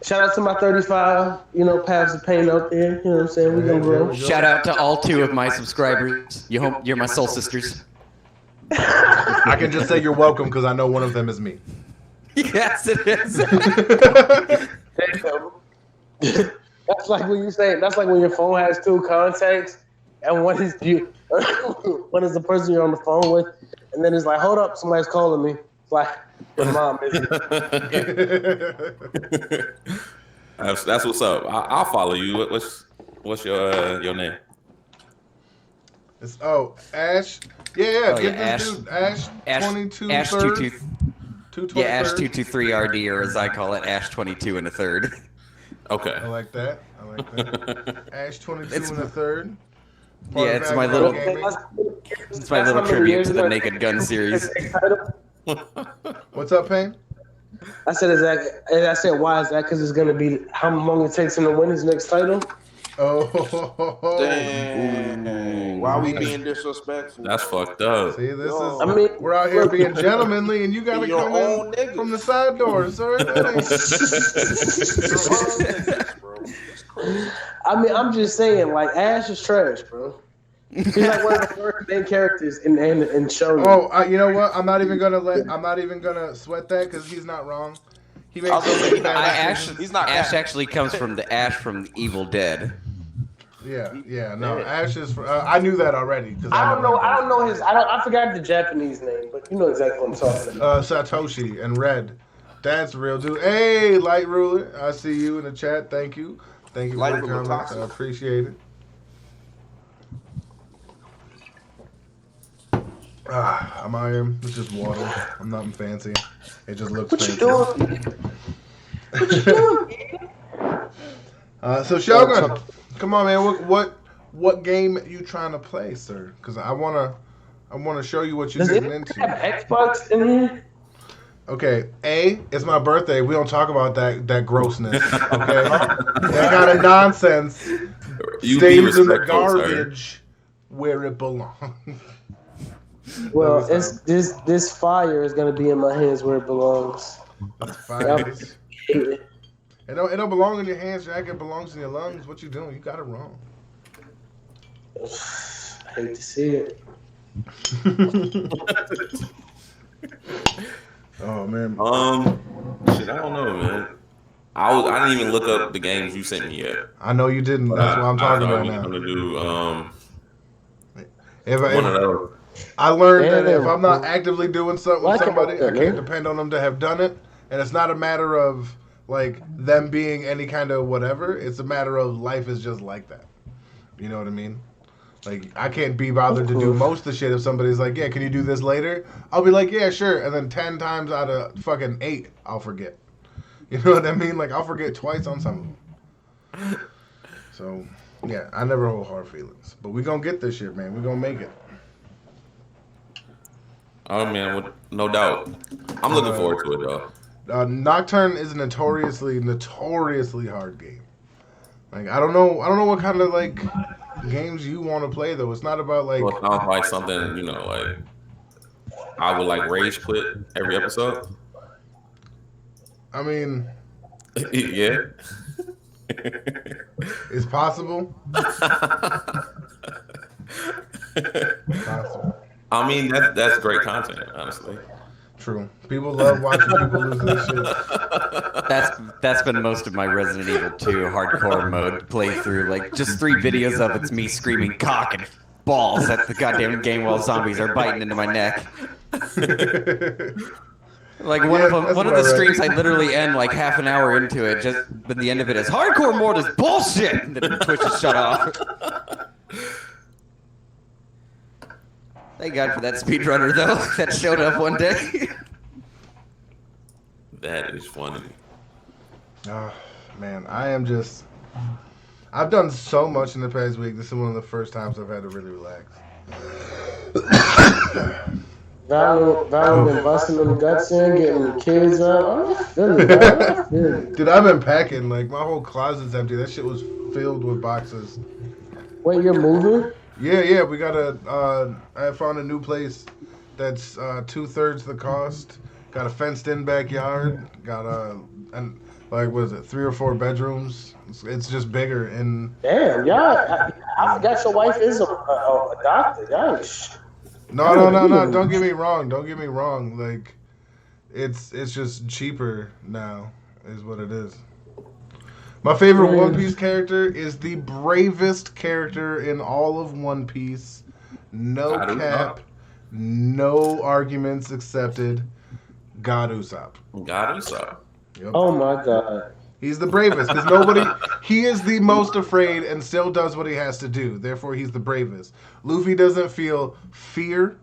Shout out to my 35, paths of pain out there. You know what I'm saying? We gonna grow. Shout out to all 2 of my subscribers. You're my soul sisters. I can just say you're welcome because I know one of them is me. Yes, it is. That's like when your phone has 2 contacts, and one is you, one is the person you're on the phone with, and then it's like, hold up, somebody's calling me. It's like, your mom is. That's what's up. I'll follow you. What's your name? It's Ash. Yeah. Oh, Give yeah, this dude Ash 22 Ash third. 22. Yeah, Ash 223RD, or as I call it, Ash 22 and a third. Okay. I like that. Ash 22 and a third. Yeah, it's my little tribute to the Naked Gun series. What's up, Payne? I said, why is that? Because it's gonna be how long it takes him to win his next title. Oh, Dang. Why are we being disrespectful? That's fucked up. See, this is. I mean, we're out here being gentlemanly, and you gotta Your come own in niggas. from the side door, sir. That ain't- Bro. That's crazy. I mean, I'm just saying, like, Ash is trash, bro. He's like one of the first main characters in show. Oh, you know what? I'm not even gonna sweat that because he's not wrong. He makes so many bad decisions. He's not Ash bad. actually comes from the Ash from the Evil Dead. Yeah, no. Ash is. I knew that already. Cause I don't know his. I forgot the Japanese name, but you know exactly what I'm talking about. Satoshi and Red. That's real dude. Hey, Light Ruler. I see you in the chat. Thank you for Light the Ruler comments. toxic. I appreciate it. I'm out here. It's just water. I'm nothing fancy. It just looks What fancy. you doing? What you doing? So Shogun, come on, man. What game you trying to play, sir? Because I wanna show you what you're Does getting it into. have Xbox in here? Okay, it's my birthday. We don't talk about that grossness. Okay, that kind of nonsense You be stays in the respectful, sir. garbage where it belongs. Well, this fire is gonna be in my hands where it belongs. Fine. It don't belong in your hands, Jack. It belongs in your lungs. What you doing? You got it wrong. I hate to see it. Oh man. Shit, I don't know, man. I didn't even look up the games you sent me yet. I know you didn't. That's what I'm talking about now. I'm gonna do If one of those. I learned that Yeah. if I'm not actively doing something with Well, I can somebody, help I that, can't man. depend on them to have done it. And it's not a matter of like them being any kind of whatever. It's a matter of life is just like that. You know what I mean? Like, I can't be bothered to do most of the shit if somebody's like, yeah, can you do this later? I'll be like, yeah, sure. And then 10 times out of fucking 8, I'll forget. You know what I mean? Like, I'll forget twice on some of them. So, yeah, I never hold hard feelings. But we gonna get this shit, man. We gonna make it. Oh man, no doubt. I'm looking forward to it though. Nocturne is a notoriously hard game. Like, I don't know what kind of like games you want to play though. It's not about like. Well, it sounds like something, you know, like I would like rage quit every episode. I mean, yeah, it's possible. Possible. I mean, that's great content, honestly. True. People love watching people lose their shit. That's been most of my Resident Evil 2 hardcore mode playthrough. Like, just 3 videos of it's me screaming cock and balls at the goddamn game while zombies are biting into my neck. Like one of the streams, I literally end like half an hour into it. But the end of it is hardcore mode is bullshit. And then Twitch is shut off. Thank God for that speedrunner though that showed up one day. That is funny. Oh man, I've done so much in the past week. This is one of the first times I've had to really relax. Val been busting them guts in, getting the kids out. I'm feeling it. Dude, I've been packing. Like, my whole closet's empty. That shit was filled with boxes. Wait, you're moving? Yeah, we got I found a new place that's 2/3 the cost. Got a fenced-in backyard. Got what is it, 3 or 4 bedrooms. It's just bigger and. Damn, yeah. I forgot your wife is a doctor. Gosh. No. Don't get me wrong. Like, it's just cheaper now, is what it is. My favorite One Piece character is the bravest character in all of One Piece. No cap, no arguments accepted. God Usopp. Yep. Oh my God. He's the bravest because he is the most afraid and still does what he has to do. Therefore, he's the bravest. Luffy doesn't feel fear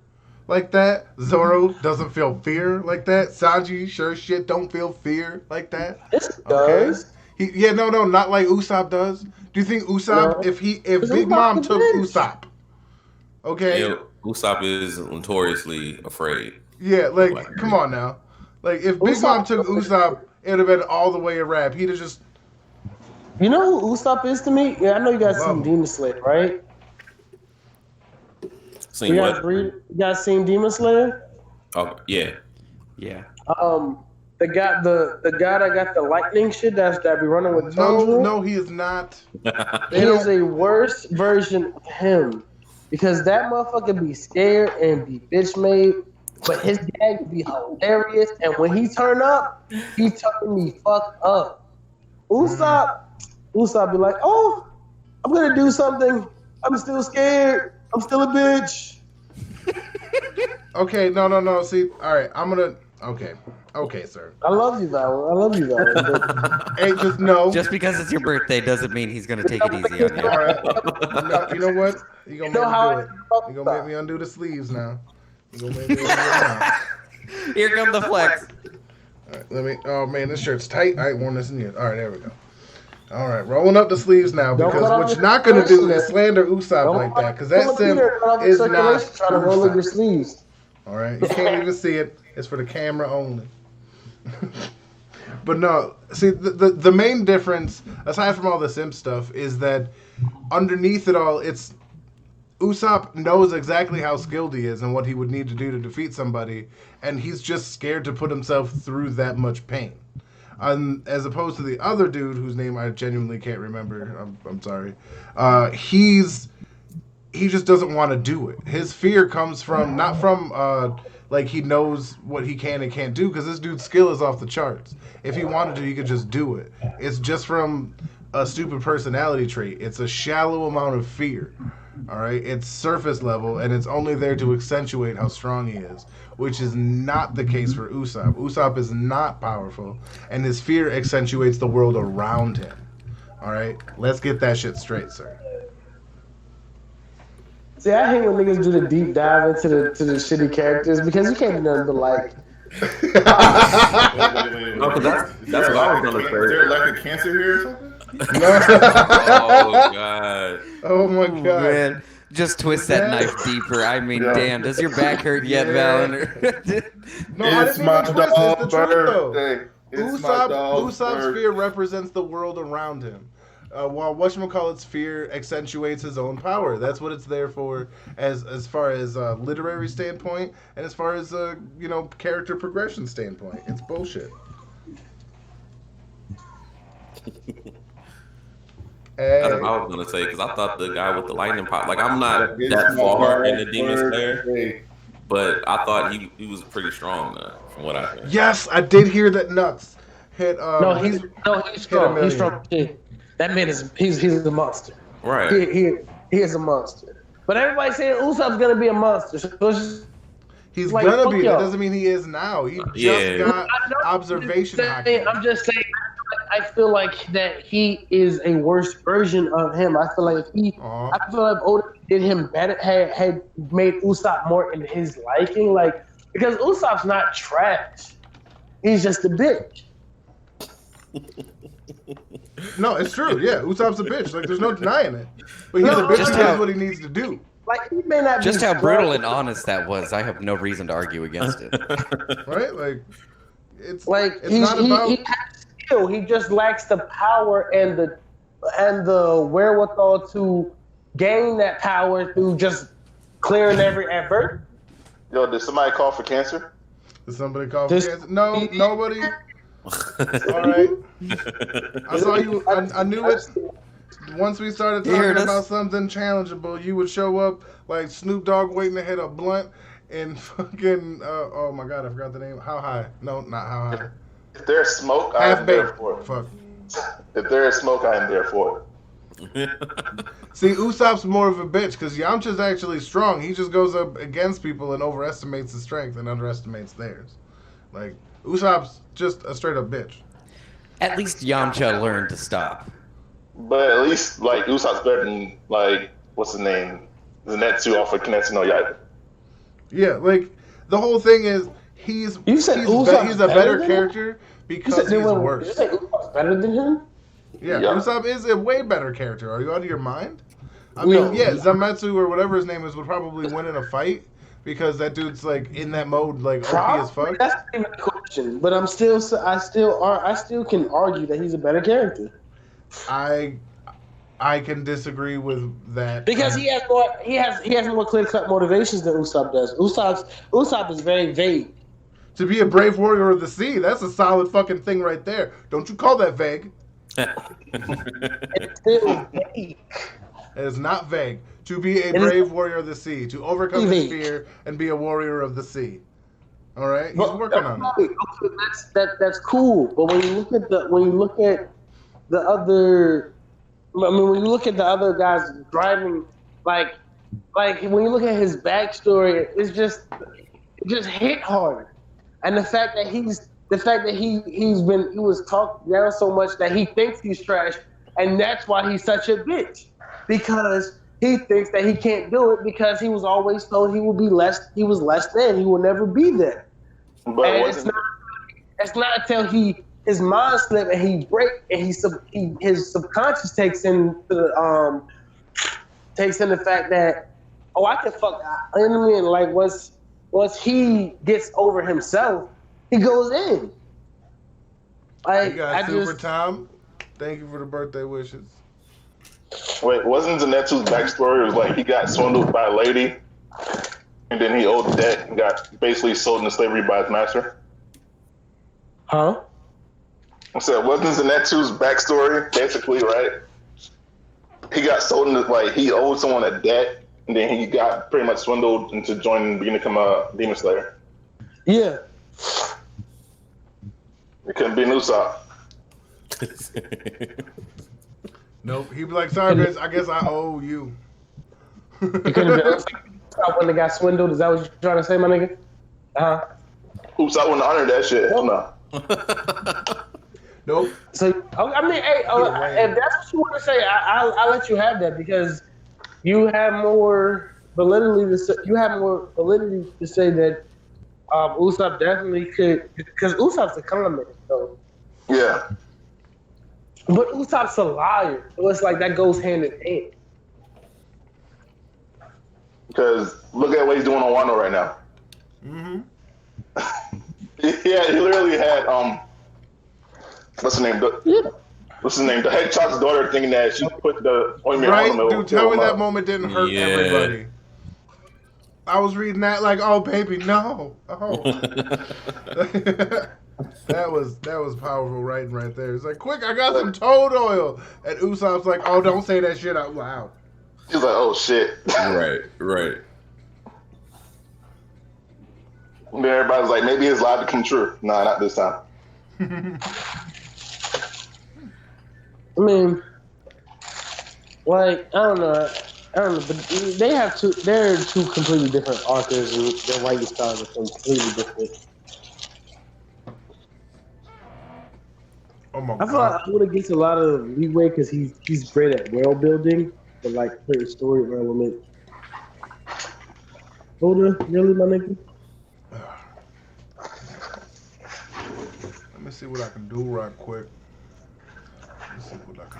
like that. Zoro doesn't feel fear like that. Sanji sure shit don't feel fear like that. This does. No, not like Usopp does. Do you think Usopp, if Big Mom took Usopp, okay? Yeah, Usopp is notoriously afraid. Yeah, like, come on now. Like, if Big Mom took Usopp, it would have been all the way a rap. He'd have just... You know who Usopp is to me? Yeah, I know you guys seen Demon Slayer, right? Seen what? You guys seen Demon Slayer? Oh, yeah. Yeah. The guy that got the lightning shit that be running with Tanjiro? No, he is not. He is a worse version of him. Because that motherfucker be scared and be bitch made, but his gag be hilarious. And when he turn up, he turn me fucked up. Usopp be like, oh, I'm gonna do something. I'm still scared. I'm still a bitch. Okay, no. See, all right, I'm gonna. Okay, sir. I love you, Val. Hey, just no. Just because it's your birthday doesn't mean he's gonna take it easy on you. All right. No, you know what? You gonna make me do it. You gonna make me undo the sleeves now. You gonna make me undo it now. Here come the flex. All right, let me. Oh man, this shirt's tight. I ain't worn this in years. All right, there we go. All right, rolling up the sleeves now because what you're not gonna do is slander Usopp like that because that simp is not trying to roll up your sleeves. All right, you can't even see it. It's for the camera only. But no, see, the main difference, aside from all the simp stuff, is that underneath it all, it's Usopp knows exactly how skilled he is and what he would need to do to defeat somebody, and he's just scared to put himself through that much pain. As opposed to the other dude, whose name I genuinely can't remember. I'm sorry. He just doesn't want to do it. His fear comes from, not from... like he knows what he can and can't do because this dude's skill is off the charts. If he wanted to, he could just do it. It's just from a stupid personality trait. It's a shallow amount of fear. All right, it's surface level, and it's only there to accentuate how strong he is, which is not the case for Usopp. Usopp is not powerful, and his fear accentuates the world around him. All right, let's get that shit straight, sir. See, I hate when niggas do the deep dive into the shitty characters because you can't do nothing but like. No, 'cause that's what I was gonna Is say. there like a cancer here or something? Oh god. Oh my god. Man, just twist that knife deeper. I mean, damn, does your back hurt yet, Valor? No, I It's didn't my even twist. It's dog the truth, though. birthday. It's my Usopp's dog's birthday. fear represents the world around him. While whatchamacallit's fear accentuates his own power. That's what it's there for, as far as literary standpoint, and as far as character progression standpoint. It's bullshit. That's what I was gonna say because I thought the guy with the lightning pot. Like I'm not that far in the Demon Slayer, but I thought he was pretty strong from what I heard. Yes, I did hear that Nuts hit. No, he's strong. He's strong. That man he's a monster. Right. He is a monster. But everybody's saying Usopp's gonna be a monster. So it's just, He's like, gonna fuck be. y'all. That doesn't mean he is now. He just Yeah. got observation hacking. I'm just saying. I feel like that he is a worse version of him. I feel like I feel like Oda did him better. Had made Usopp more in his liking. Like because Usopp's not trash. He's just a bitch. No, it's true. Yeah, Usopp's a bitch. Like, there's no denying it. But he's a bitch. Just He knows how- what he needs to do. Like he may not Just be how strong, brutal and honest that was, I have no reason to argue against it. Right? Like, it's like it's not about. he has skill. He just lacks the power and the wherewithal to gain that power through just clearing every advert. Yo, did somebody call for cancer? Did somebody call for This- cancer? No, nobody. All right. I saw you. I knew it. Once we started You heard talking us? about something challengeable, you would show up like Snoop Dogg waiting to hit a blunt and fucking. Oh my god, I forgot the name. How high? No, not how high. If there's smoke, I Half am there baked. for it. Fuck. If there is smoke, I am there for it. See, Usopp's more of a bitch because Yamcha's actually strong. He just goes up against people and overestimates his strength and underestimates theirs. Like, Usopp's just a straight up bitch. At least Yamcha learned to stop. But at least like Usopp's better than like what's his name, Zenitsu off of Kimetsu no Yaiba. Yeah, like, the whole thing is he's You said he's, Usopp's he's a better better than him? character You because said he's you worse. said Usopp's better than him? Yeah, Yeah. Usopp is a way better character. Are you out of your mind? I mean, No. yeah, Zametsu or whatever his name is would probably win in a fight because that dude's like in that mode, like OP as fuck. That's not even a question. But I still can argue that he's a better character I can disagree with that because he has more clear cut motivations than Usopp does. Usopp is very vague. To be a brave warrior of the sea, that's a solid fucking thing right there. Don't you call that vague? It's still vague. It is not vague. To be a brave warrior of the sea, to overcome his fear and be a warrior of the sea. All right, he's working on it. That's cool. But when you look at the other, I mean, when you look at the other guys driving, like when you look at his backstory, it just hit hard. And the fact that he was talked down so much that he thinks he's trash, and that's why he's such a bitch, because he thinks that he can't do it because he was always told he was less than, he will never be there. But And wasn't it's not until his mind slip and he break and his subconscious takes in the fact that I can fuck. I mean, like once he gets over himself, he goes in. You got Super Tom. Thank you for the birthday wishes. wait, wasn't Zenitsu's backstory? It was like he got swindled by a lady, and then he owed debt and got basically sold into slavery by his master. Huh? I said, wasn't Zenitsu's backstory basically right? He got sold into he owed someone a debt, and then he got pretty much swindled into beginning to become a demon slayer. Yeah. It couldn't be an Usopp. Nope. He'd be like, sorry, bitch, I guess I owe you. It couldn't have been Usopp when they got swindled. Is that what you're trying to say, my nigga? Usopp wouldn't honor that shit. Hell no. Nope. So I mean, hey, if that's what you want to say, I'll let you have that because you have more validity to say, that Usopp definitely could, because Usopp's a comment, so. Yeah. But Usopp's a liar, so it's like that goes hand in hand. Because look at what he's doing on Wano right now. Mm-hmm. Yeah, he literally had what's his name? The head chop's daughter thinking that she put the ointment Right, on him. dude. Tell me that moment didn't hurt Yeah. everybody. I was reading that like, oh baby, no. Oh. That was powerful writing right there. It's like, quick, I got some toad oil, and Usopp's like, oh, don't say that shit out loud. He's like, oh shit. Right. And then everybody's like, maybe his lie became true. Nah, not this time. I mean, like, I don't know, but they're two completely different authors, and their writing styles are completely different. Oh my I feel like Oda gets a lot of leeway because he's great at world building, but like certain story element. Oda, really, my nigga? Let me see what I can do right quick.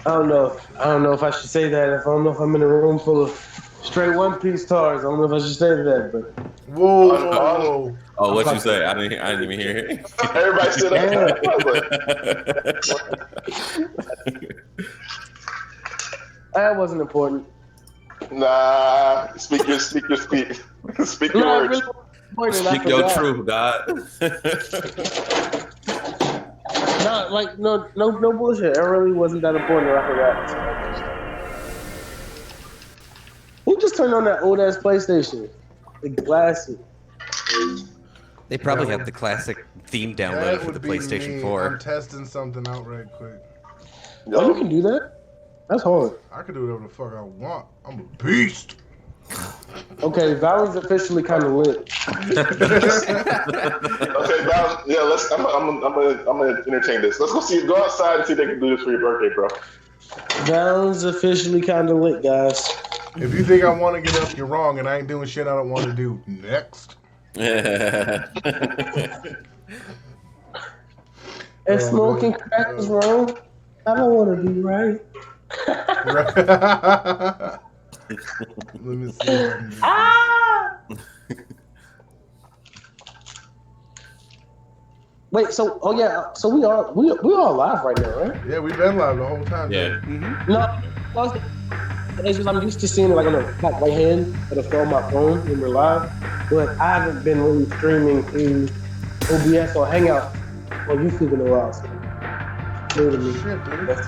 I don't know if I should say that. I don't know if I'm in a room full of straight One Piece stars. I don't know if I should say that, but whoa. Oh, what you say? I didn't even hear it. Everybody said that. That wasn't important. Nah, speak your speak your words. Speak your truth, God. No bullshit. It really wasn't that important. I forgot. Who just turned on that old ass PlayStation? The classic. They probably have the classic theme downloaded for the PlayStation 4. I'm testing something out right quick. Oh, you can do that? That's hard. I can do whatever the fuck I want. I'm a beast. Okay, Valorant's officially kind of lit. Okay, Val, yeah, I'm gonna entertain this. Let's go outside and see if they can do this for your birthday, bro. Valorant's officially kind of lit, guys. If you think I want to get up, you're wrong, and I ain't doing shit I don't want to do. Next. If smoking crack is wrong, I don't want to be right. Let me see. Wait, so we all live right now, right? Yeah, we've been live the whole time. Yeah. No, it's just I'm used to seeing it like on the top right hand of the phone, my phone when we're live, but I haven't been really streaming through OBS or Hangout or YouTube in a while. So new to me. Shit, dude.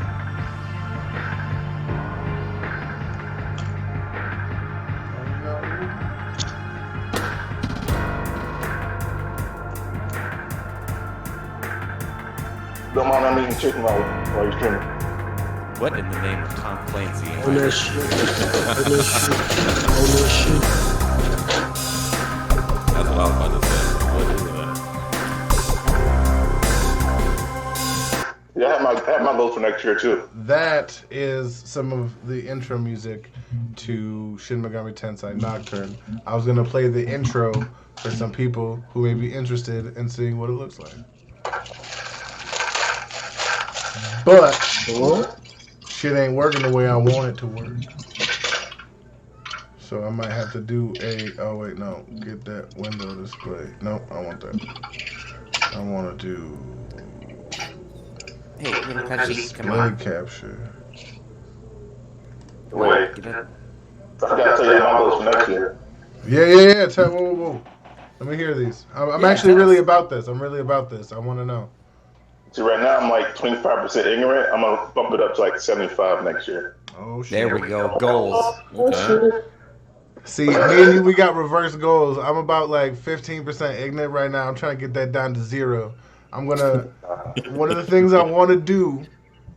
Don't mind I'm eating chicken while you're streaming. What in the name of Tom Clancy? On that shit. That's what I was about to say. What is that? Yeah, I have my vote for next year too. That is some of the intro music to Shin Megami Tensei Nocturne. I was gonna play the intro for some people who may be interested in seeing what it looks like. But shit ain't working the way I want it to work. So I might have to do get that window display. No, I want that. I want to do display capture. Wait. I gotta tell you my votes for next year. Yeah. Whoa. Let me hear these. I'm actually really about this. I'm really about this. I want to know. See, right now I'm like 25% ignorant. I'm gonna bump it up to like 75 next year. Oh shit. There we go. Goals. Okay. See, me and you, we got reverse goals. I'm about like 15% ignorant right now. I'm trying to get that down to 0. I'm gonna. One of the things I want to do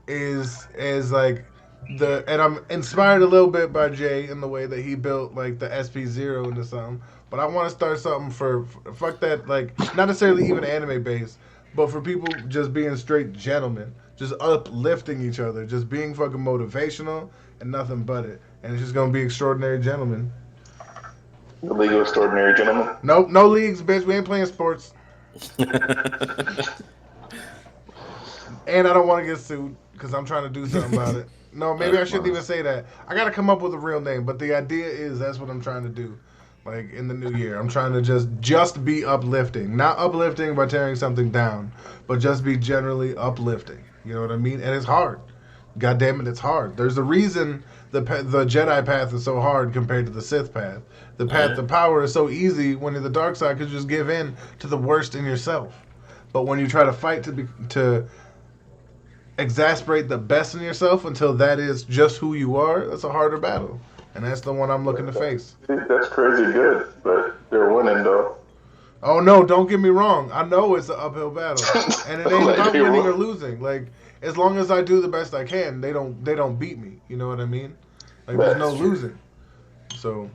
is like and I'm inspired a little bit by Jay in the way that he built like the SP0 into something. But I want to start something for fuck that, like not necessarily even anime based, but for people just being straight gentlemen, just uplifting each other, just being fucking motivational and nothing but it. And it's just gonna be extraordinary gentlemen. The League of Extraordinary Gentlemen. Nope, no leagues, bitch. We ain't playing sports. And I don't want to get sued because I'm trying to do something about it. No, maybe I shouldn't even say that. I got to come up with a real name, but the idea is that's what I'm trying to do. Like in the new year, I'm trying to just be uplifting, not uplifting by tearing something down, but just be generally uplifting. You know what I mean? And it's hard. God damn it, it's hard. There's a reason the Jedi path is so hard compared to the Sith path. The path to power is so easy when you're the dark side because you just give in to the worst in yourself. But when you try to fight to exasperate the best in yourself until that is just who you are, that's a harder battle. And that's the one I'm looking to face. That's crazy good, but they're winning though. Oh no, don't get me wrong. I know it's an uphill battle. And it ain't about winning or losing. Like, as long as I do the best I can, they don't beat me. You know what I mean? Like, there's no losing. So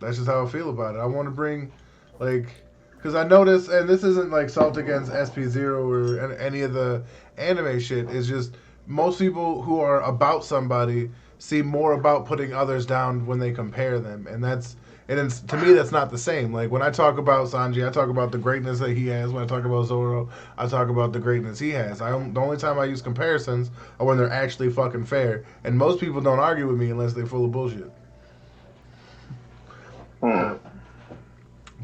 that's just how I feel about it. I want to bring, like, because I notice, and this isn't like salt against SP0 or any of the anime shit. It's just most people who are about somebody see more about putting others down when they compare them, and to me that's not the same. Like when I talk about Sanji, I talk about the greatness that he has. When I talk about Zoro, I talk about the greatness he has. The only time I use comparisons are when they're actually fucking fair, and most people don't argue with me unless they're full of bullshit.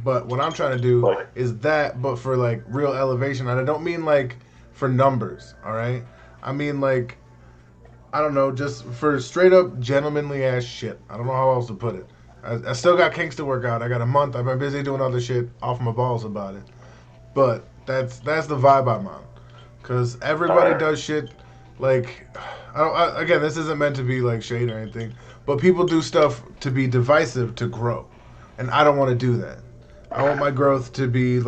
But what I'm trying to do is that, but for like real elevation, and I don't mean like for numbers, all right? I mean like, I don't know, just for straight up gentlemanly ass shit. I don't know how else to put it. I still got kinks to work out. I got a month. I've been busy doing other shit off my balls about it. But that's the vibe I'm on. Because everybody does shit like, again, this isn't meant to be like shade or anything, but people do stuff to be divisive to grow. And I don't want to do that. I want my growth to be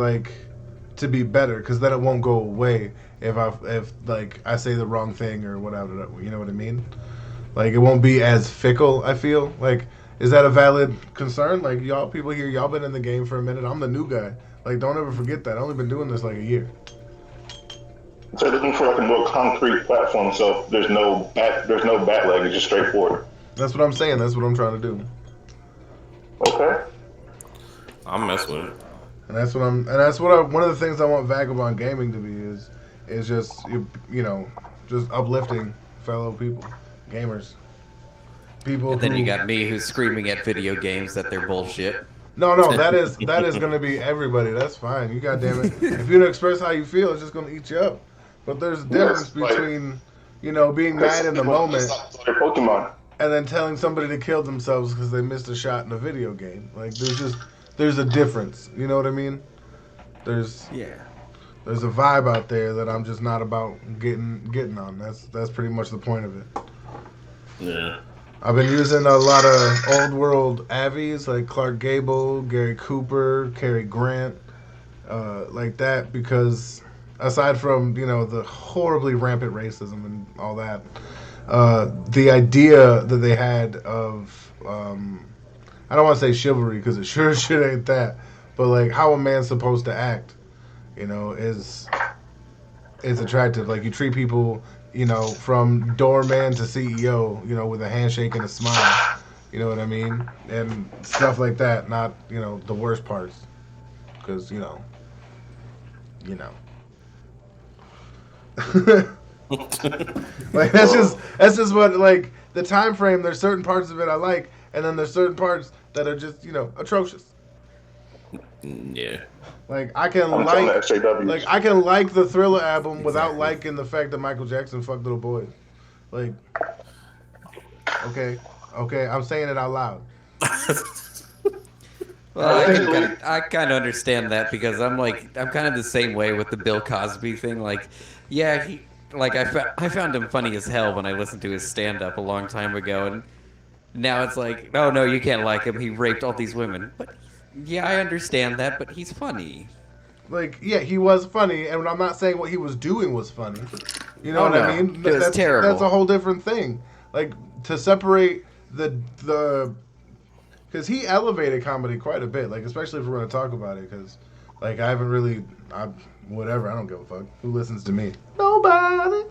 better, because then it won't go away if I say the wrong thing or whatever. You know what I mean? Like, it won't be as fickle, I feel. Like, is that a valid concern? Like, y'all people here, y'all been in the game for a minute. I'm the new guy. Like, don't ever forget that. I've only been doing this like a year. So looking for like a more concrete platform, so there's no back leg, it's just straightforward. That's what I'm saying. That's what I'm trying to do. Okay. I'm messing with it. And that's what one of the things I want Vagabond Gaming to be is just just uplifting fellow people, gamers, people. And then you got me who's screaming at video games that they're bullshit. No, that is going to be everybody. That's fine. You goddamn it. If you don't express how you feel, it's just going to eat you up. But there's a difference between being mad in the moment Pokemon and then telling somebody to kill themselves because they missed a shot in a video game. Like, there's a difference. You know what I mean? There's a vibe out there that I'm just not about getting on. That's pretty much the point of it. Yeah. I've been using a lot of old world avies like Clark Gable, Gary Cooper, Cary Grant, like that, because aside from the horribly rampant racism and all that, the idea that they had of I don't want to say chivalry because it sure shit ain't that, but like how a man's supposed to act, is attractive. Like, you treat people, from doorman to CEO, with a handshake and a smile. You know what I mean? And stuff like that, not, the worst parts. Because, like, that's just what, like, the time frame, there's certain parts of it I like, and then there's certain parts that are just, atrocious. Yeah. Like, I can like the Thriller album without liking the fact that Michael Jackson fucked little boys. Like, okay, I'm saying it out loud. Well, I kind of understand that, because I'm kind of the same way with the Bill Cosby thing. Like, yeah, I found him funny as hell when I listened to his stand-up a long time ago, and now it's like, oh no, you can't like him. He raped all these women. But yeah, I understand that, but he's funny. Like, yeah, he was funny, and I'm not saying what he was doing was funny. You know what I mean? It was terrible. That's a whole different thing. like to separate the because he elevated comedy quite a bit, like especially if we're gonna talk about it, because like I haven't really, whatever, I don't give a fuck. Who listens to me? Nobody.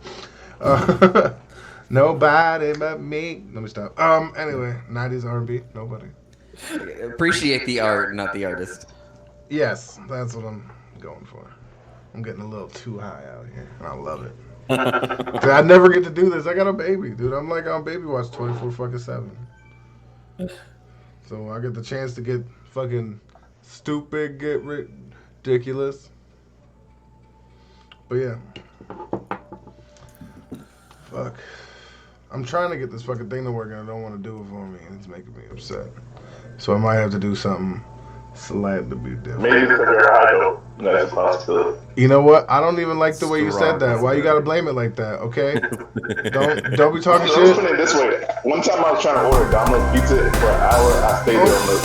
Nobody but me. Let me stop. Anyway, 90s R&B. Nobody. Appreciate the art, not the artist. Yes, that's what I'm going for. I'm getting a little too high out here, and I love it. I never get to do this. I got a baby, dude. I'm like on baby watch 24/7. So I get the chance to get fucking stupid, get ridiculous. But yeah. Fuck. I'm trying to get this fucking thing to work and I don't want to do it for me, and it's making me upset. So I might have to do something slightly different. Maybe because you're high though. No, that's a possibility. You know what? I don't even like the way you said that. Why you gotta blame it like that? Okay? Don't be talking shit. Let's put it this way. One time I was trying to order Domino's pizza for an hour. I stayed there on the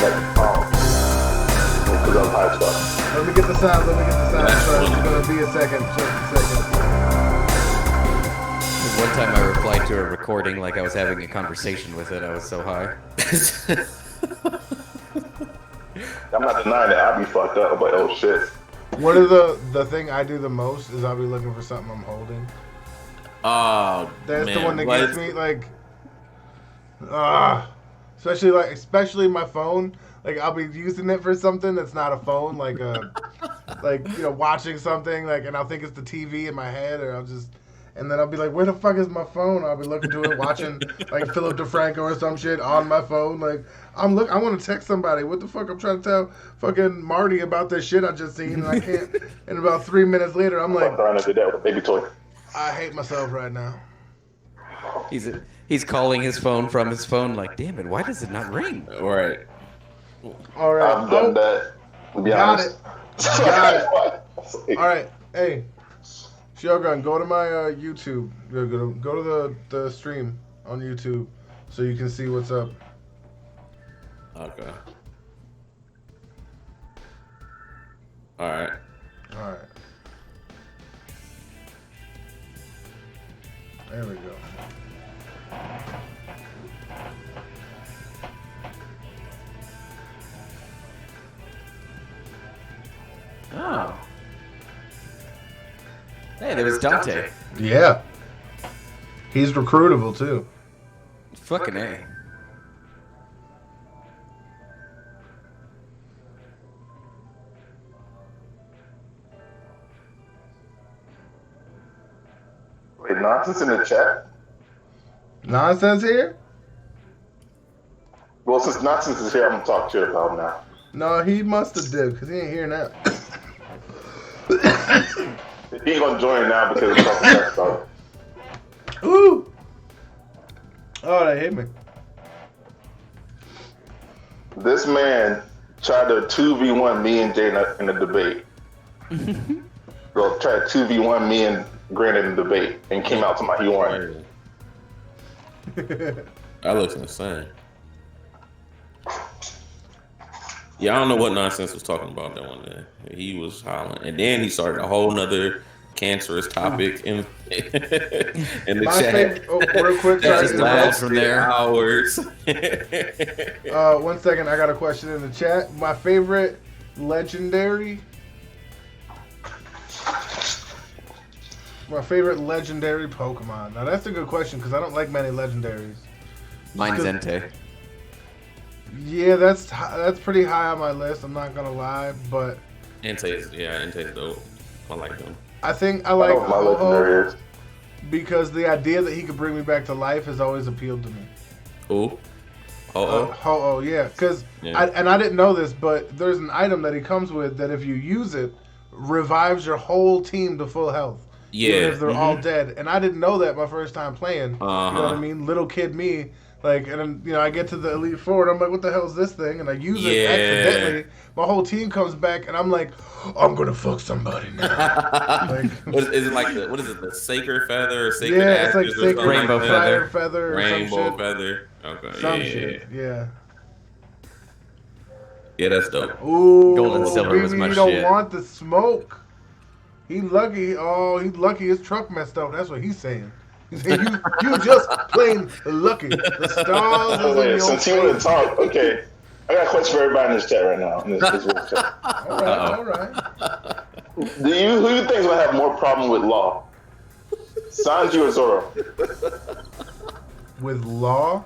because I was high as fuck. Let me get the sound. So it's gonna be a second. Just a second. One time I replied to a recording like I was having a conversation with it. I was so high. I'm not denying that I'll be fucked up, but oh shit. One of the thing I do the most is I'll be looking for something I'm holding. Oh, That's man, the one that gets me, like, especially my phone. Like I'll be using it for something that's not a phone, like watching something, like, and I'll think it's the TV in my head, or and then I'll be like, where the fuck is my phone? I'll be looking to it, watching like Philip DeFranco or some shit on my phone. Like I want to text somebody. What the fuck? I'm trying to tell fucking Marty about this shit I just seen, and I can't. And about 3 minutes later, I'm like, trying to do that with a baby toy. I hate myself right now. He's calling his phone from his phone. Like, damn it, why does it not ring? All right. All right. I've done that. To be Got honest. it. Got it. All right. Hey, Shogun, go to my YouTube. Go to the stream on YouTube so you can see what's up. Okay. All right. All right. There we go. Oh. Hey, there was Dante. Yeah. He's recruitable too. Fucking A. Wait, nonsense in the chat? Nonsense here? Well, since nonsense is here, I'm gonna talk shit about him now. No, he must have did, because he ain't here now. He ain't gonna join now because we're talking that stuff. Ooh! Oh, that hit me. This man tried to 2v1 me and Jay in a debate. Bro, tried to 2v1 me and Grant in a debate and came out to my he won. That looks insane. Yeah, I don't know what nonsense was talking about that one day. He was hollering, and then he started a whole nother cancerous topic in the chat. Real quick, Just lasts from there hours. 1 second, I got a question in the chat. My favorite legendary Pokemon. Now that's a good question because I don't like many legendaries. Mine's Entei. Yeah, that's pretty high on my list. I'm not gonna lie, but Entei's dope. I like him. I think I like my legendary is. Because the idea that he could bring me back to life has always appealed to me. Who? Ho-Oh, yeah. Because I didn't know this, but there's an item that he comes with that if you use it, revives your whole team to full health. Yeah. Even if they're all dead. And I didn't know that my first time playing. You know what I mean? Little kid me. Like, and then, I get to the Elite Four, and I'm like, what the hell is this thing? And I use it accidentally. My whole team comes back, and I'm like, I'm going to fuck somebody now. Is it like what is it, the Sacred Feather or Sacred it's like Sacred Rainbow Feather. Rainbow Feather. Okay. Some shit, yeah. Yeah, that's dope. Ooh, Gold and silver was my shit. He don't want the smoke. He lucky. Oh, he's lucky his truck messed up. That's what he's saying. You just plain lucky. The stars is in Wait, your since you want to face. talk, okay. I got a question for everybody in this chat right now. In this voice chat. All right. Who you think is gonna have more problem with law? Sanji or Zoro? With law?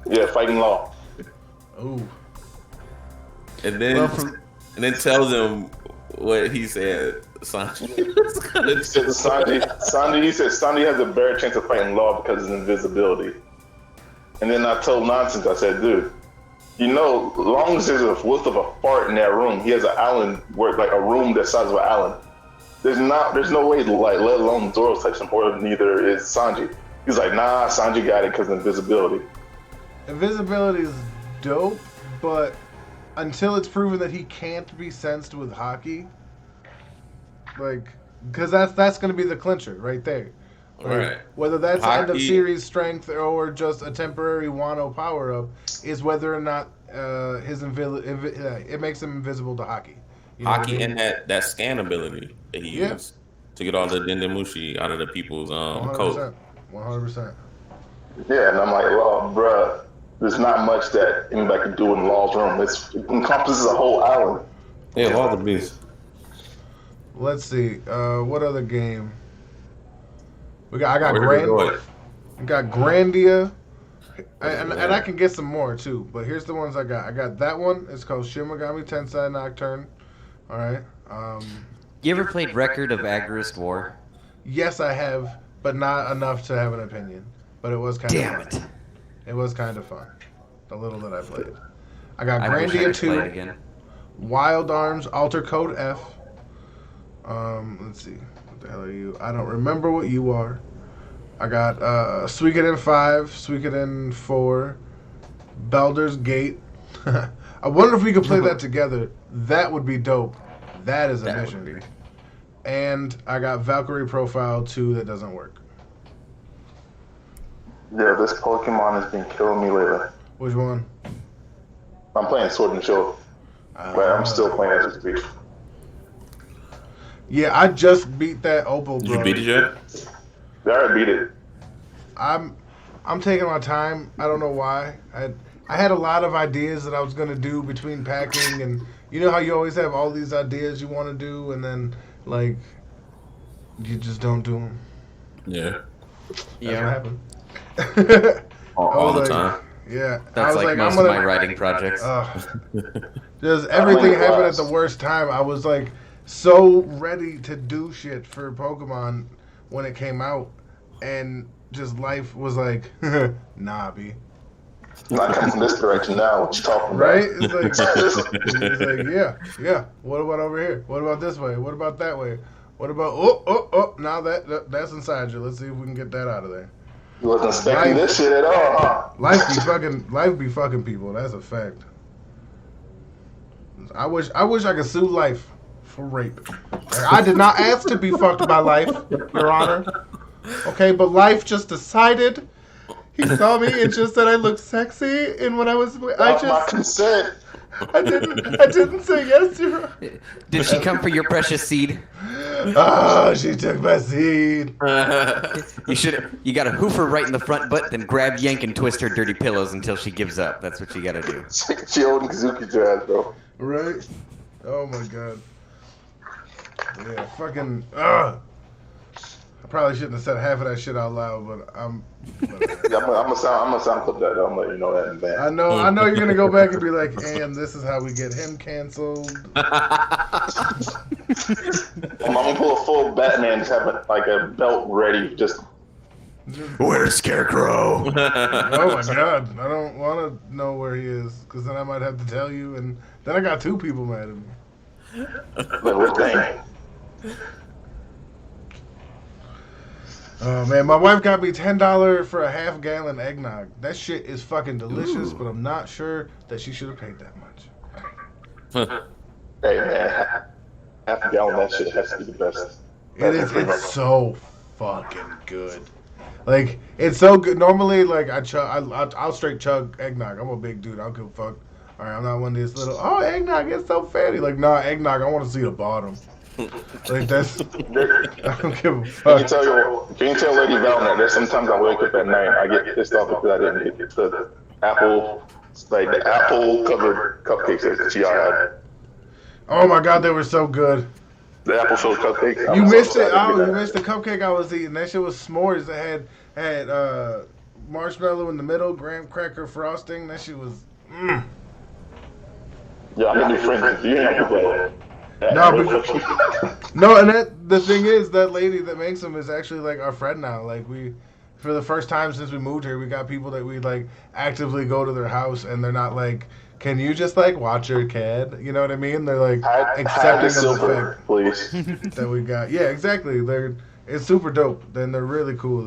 Yeah, fighting law. Ooh. And then tells him what he said. Sanji. He said Sanji has a better chance of fighting law because of his invisibility. And then I told nonsense. I said, dude, you know, as long as there's a width of a fart in that room, he has an island where like a room the size of an island. There's no way to like, let alone Zoro's type support. Neither is Sanji. He's like, nah, Sanji got it because of invisibility. Invisibility is dope, but until it's proven that he can't be sensed with hockey, like, because that's going to be the clincher right there. Like, Right. Whether that's Hockey- end of series strength or just a temporary Wano power up is whether or not it makes him invisible to hockey. You know what I Hockey mean? and that scan ability that he Yeah. used to get all the Dendemushi out of the people's coat. 100%. Yeah, and I'm like, well, bruh, there's not much that anybody can do in Law's room. It encompasses a whole island. Yeah, all the beasts. Let's see. What other game? I got Where did we go? Grandia. And I can get some more too, but here's the ones I got. I got that one. It's called Shin Megami Tensei Nocturne. All right. You ever played Record of Agarist War? Yes, I have, but not enough to have an opinion. But it was kind Damn of it. It was kind of fun. The little that I played. I got I wish I Grandia could play it 2, again. Wild Arms, Alter Code F. Let's see. What the hell are you? I don't remember what you are. I got Suikoden 5, Suikoden 4, Baldur's Gate. I wonder if we could play that together. That would be dope. That is a That mission. would be. And I got Valkyrie Profile 2 that doesn't work. Yeah, this Pokemon has been killing me lately. Which one? I'm playing Sword and Shield, but I'm still playing as a speak. Yeah, I just beat that Opal, Did bro. you beat it yet? I already beat it. I'm taking my time. I don't know why. I had a lot of ideas that I was gonna do between packing, and you know how you always have all these ideas you want to do, and then like you just don't do them. Yeah. That's what happened. All the like, time. Yeah, I That's was like most I'm of gonna, my writing projects. Just everything playing happened at class. the worst time. I was like so ready to do shit for Pokemon when it came out, and just life was like, nah, B. Not coming from this direction now. What you talking about? Right? It's like, yeah. What about over here? What about this way? What about that way? What about now that's inside you. Let's see if we can get that out of there. You wasn't expecting this shit at all, huh? Life be fucking people. That's a fact. I wish I could sue life for rape. Like, I did not ask to be fucked by life, Your Honor. Okay, but life just decided. He saw me and just said I looked sexy, and when I was, Without my consent. I didn't say yes, Your Honor. Did she come for your precious seed? Oh, she took my seed. You gotta hoof her right in the front butt, then grab, yank, and twist her dirty pillows until she gives up. That's what you gotta do. She holding Kazuki to ass, bro. Right? Oh my god. Yeah, fucking. I probably shouldn't have said half of that shit out loud, but I'm. Yeah, I'm gonna sound clip that though. I'm letting you know that in advance. I know you're gonna go back and be like, and this is how we get him canceled. I'm gonna pull a full Batman, just have a belt ready, just. Where's Scarecrow? Oh my god, I don't want to know where he is, because then I might have to tell you, and then I got two people mad at me. Dang. Oh man, my wife got me $10 for a half-gallon eggnog. That shit is fucking delicious, but I'm not sure that she should have paid that much. Hey man, half a gallon of that shit has to be the best. It's so fucking good. Like, it's so good. Normally, like, I'll straight chug eggnog. I'm a big dude. I don't give a fuck. All right, I'm not one of these little, eggnog, it's so fatty. Like, nah, eggnog, I want to see the bottom. Like that's. I don't give a Can fuck. you tell Lady Val that there's sometimes I wake up at night I get pissed off because I didn't get the apple covered cupcakes that she had. Oh my god, they were so good. The apple filled cupcakes. You missed it. Oh, you missed the cupcake I was eating. That shit was s'mores. It had marshmallow in the middle, graham cracker frosting. That shit was. Yeah, I made new friends. You ain't have to play. No, and the thing is, that lady that makes them is actually like our friend now. Like for the first time since we moved here, we got people that we like actively go to their house, and they're not like, "Can you just like watch your kid?" You know what I mean? They're like accepting of the fact please. that we got. Yeah, exactly. It's super dope. Then they're really cool.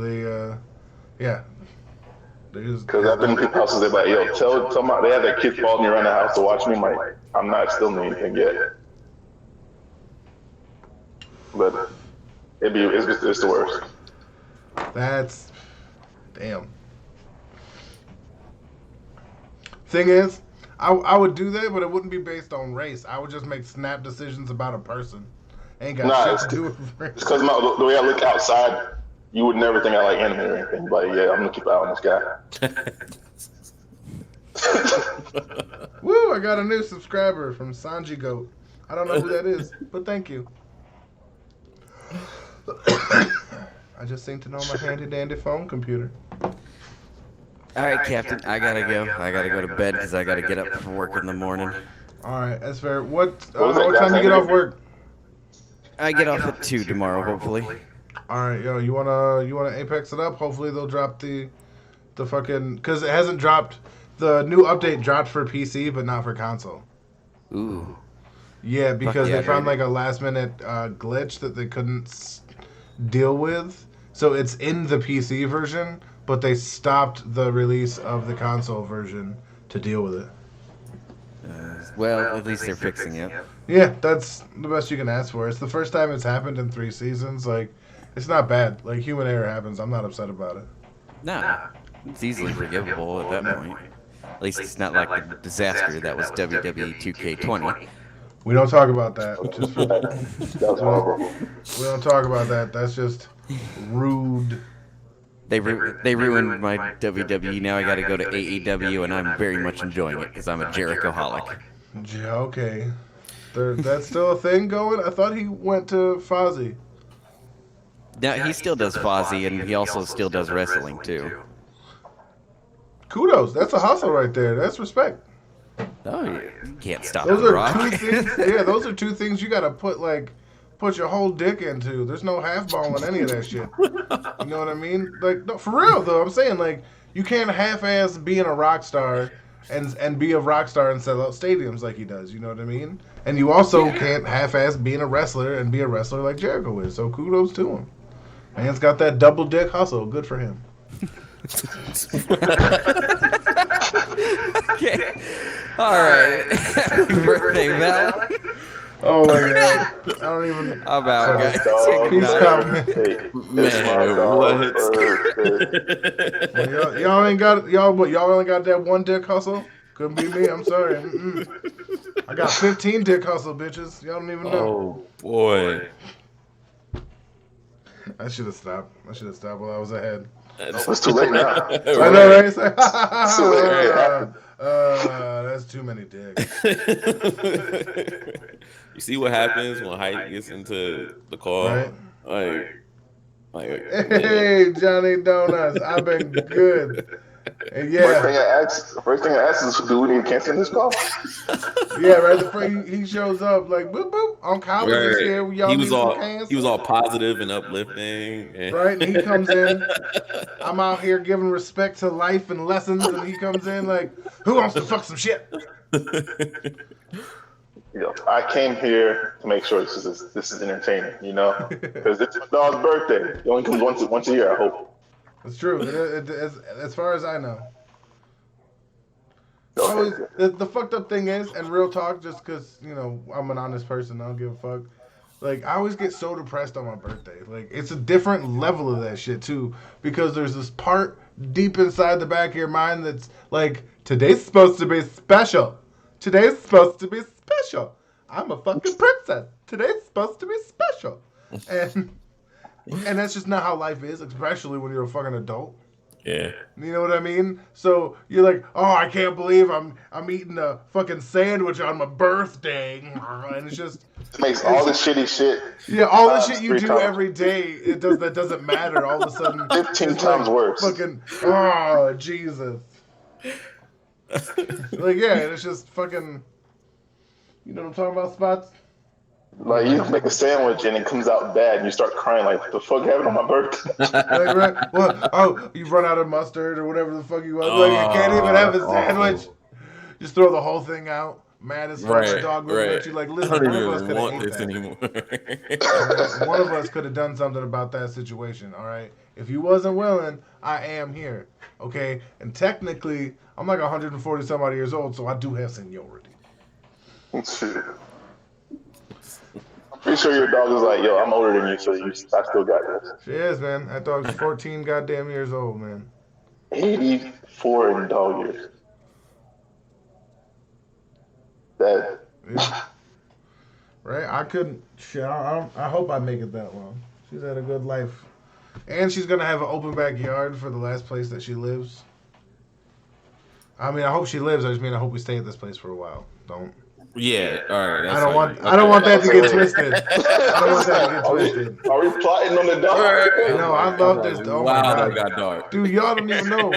Yeah. Because I've been in people's houses, they're like, yo, tell my, they have their kids following me around the house to watch me. I'm like, I'm not stealing anything yet. But it's the worst. That's damn. Thing is, I would do that, but it wouldn't be based on race. I would just make snap decisions about a person. Ain't got shit to do with race. It's because the way I look outside, you would never think I like anime or anything. But yeah, I'm gonna keep an eye on this guy. Woo! I got a new subscriber from Sanji Goat. I don't know who that is, but thank you. I just seem to know my handy dandy phone computer. All right, Captain. I gotta go. I gotta go to bed because I gotta get up for work in the morning. All right, that's fair. What time do you get off work? I get off at 2 tomorrow, hopefully. All right, yo, you wanna Apex it up? Hopefully they'll drop the fucking, because it hasn't dropped. The new update dropped for PC, but not for console. Ooh. Yeah, because they found like a last minute glitch that they couldn't deal with. So it's in the PC version, but they stopped the release of the console version to deal with it. Well, at least they're fixing it. Yeah, that's the best you can ask for. It's the first time it's happened in 3 seasons. Like, it's not bad. Like, human error happens. I'm not upset about it. No, it's easily forgivable at that point. At least it's not like the disaster that was WWE 2K20. We don't talk about that. That was horrible. We don't talk about that. That's just rude. They ruined my WWE. Now I got to go to AEW, and I'm very much enjoying it because I'm a Jericho-holic. Okay. That's still a thing going? I thought he went to Fozzy. No, he still does Fozzy, and he also still does wrestling, too. Kudos. That's a hustle right there. That's respect. Oh, yeah. You can't stop Those The are Rock. two things. Yeah, those are two things you got to put your whole dick into. There's no half ball in any of that shit. You know what I mean? Like, no, for real though. I'm saying, like, you can't half-ass being a rock star and be a rock star and sell out stadiums like he does. You know what I mean? And you also can't half-ass being a wrestler and be a wrestler like Jericho is. So kudos to him. Man's got that double dick hustle. Good for him. Okay. All right. Happy birthday, Val. Oh my god. I don't even. I'm out, guys. Peace out, man. Man, Y'all ain't got y'all only got that one dick hustle? Couldn't be me. I'm sorry. Mm-mm. I got 15 dick hustle, bitches. Y'all don't even know. Oh boy. I should have stopped. While I was ahead. It's too late now. I know, right? It's like, too late. that's too many dicks. You see what happens when Hype gets into the car? Right. Like Hey, Johnny Donuts, I've been good. And yeah, First thing I asked is, do we need to cancel this call? yeah, right. The he shows up like boop boop on college this year. Y'all he was all positive and uplifting. And right, and he comes in. I'm out here giving respect to life and lessons, and he comes in like, who wants to fuck some shit? I came here to make sure this is entertaining, you know, because it's his dog's birthday. He only comes once a year, I hope. It's true. As far as I know. The fucked up thing is, and real talk, just because, you know, I'm an honest person, I don't give a fuck. Like, I always get so depressed on my birthday. Like, it's a different level of that shit, too. Because there's this part deep inside the back of your mind that's like, today's supposed to be special. Today's supposed to be special. I'm a fucking princess. Today's supposed to be special. And that's just not how life is, especially when you're a fucking adult. Yeah. You know what I mean? So you're like, oh, I can't believe I'm eating a fucking sandwich on my birthday. And it's just... It makes all the shitty shit. Yeah, all the shit you 3 do times. every day, that doesn't matter. All of a sudden... 15 it's times like worse. Fucking, oh, Jesus. Like, yeah, it's just fucking... You know what I'm talking about, Spots? Like, you make a sandwich and it comes out bad and you start crying like, what the fuck happened on my birthday? Like, right? Well, oh, you run out of mustard or whatever the fuck you want. Like, you can't even have a sandwich. Just throw the whole thing out. Mad as fuck. The dog looking at you like, listen, I don't one of us even could want have this ate anymore. that. One of us could have done something about that situation, all right? If you wasn't willing, I am here, okay? And technically, I'm like 140 some odd years old, so I do have seniority. Shit. I'm pretty sure your dog is like, yo, I'm older than you, so I still got this. She is, man. That dog's 14 goddamn years old, man. 84 in dog years. That. Yeah. Right? I couldn't. Shit, I hope I make it that long. She's had a good life. And she's going to have an open backyard for the last place that she lives. I mean, I hope she lives. I just mean I hope we stay at this place for a while. Don't. Yeah, all right. I don't want that to get twisted. I don't want that to get twisted. Are we plotting on the dog? No, I love this. Oh my Wow, God. that got dark. Dude, y'all don't even know.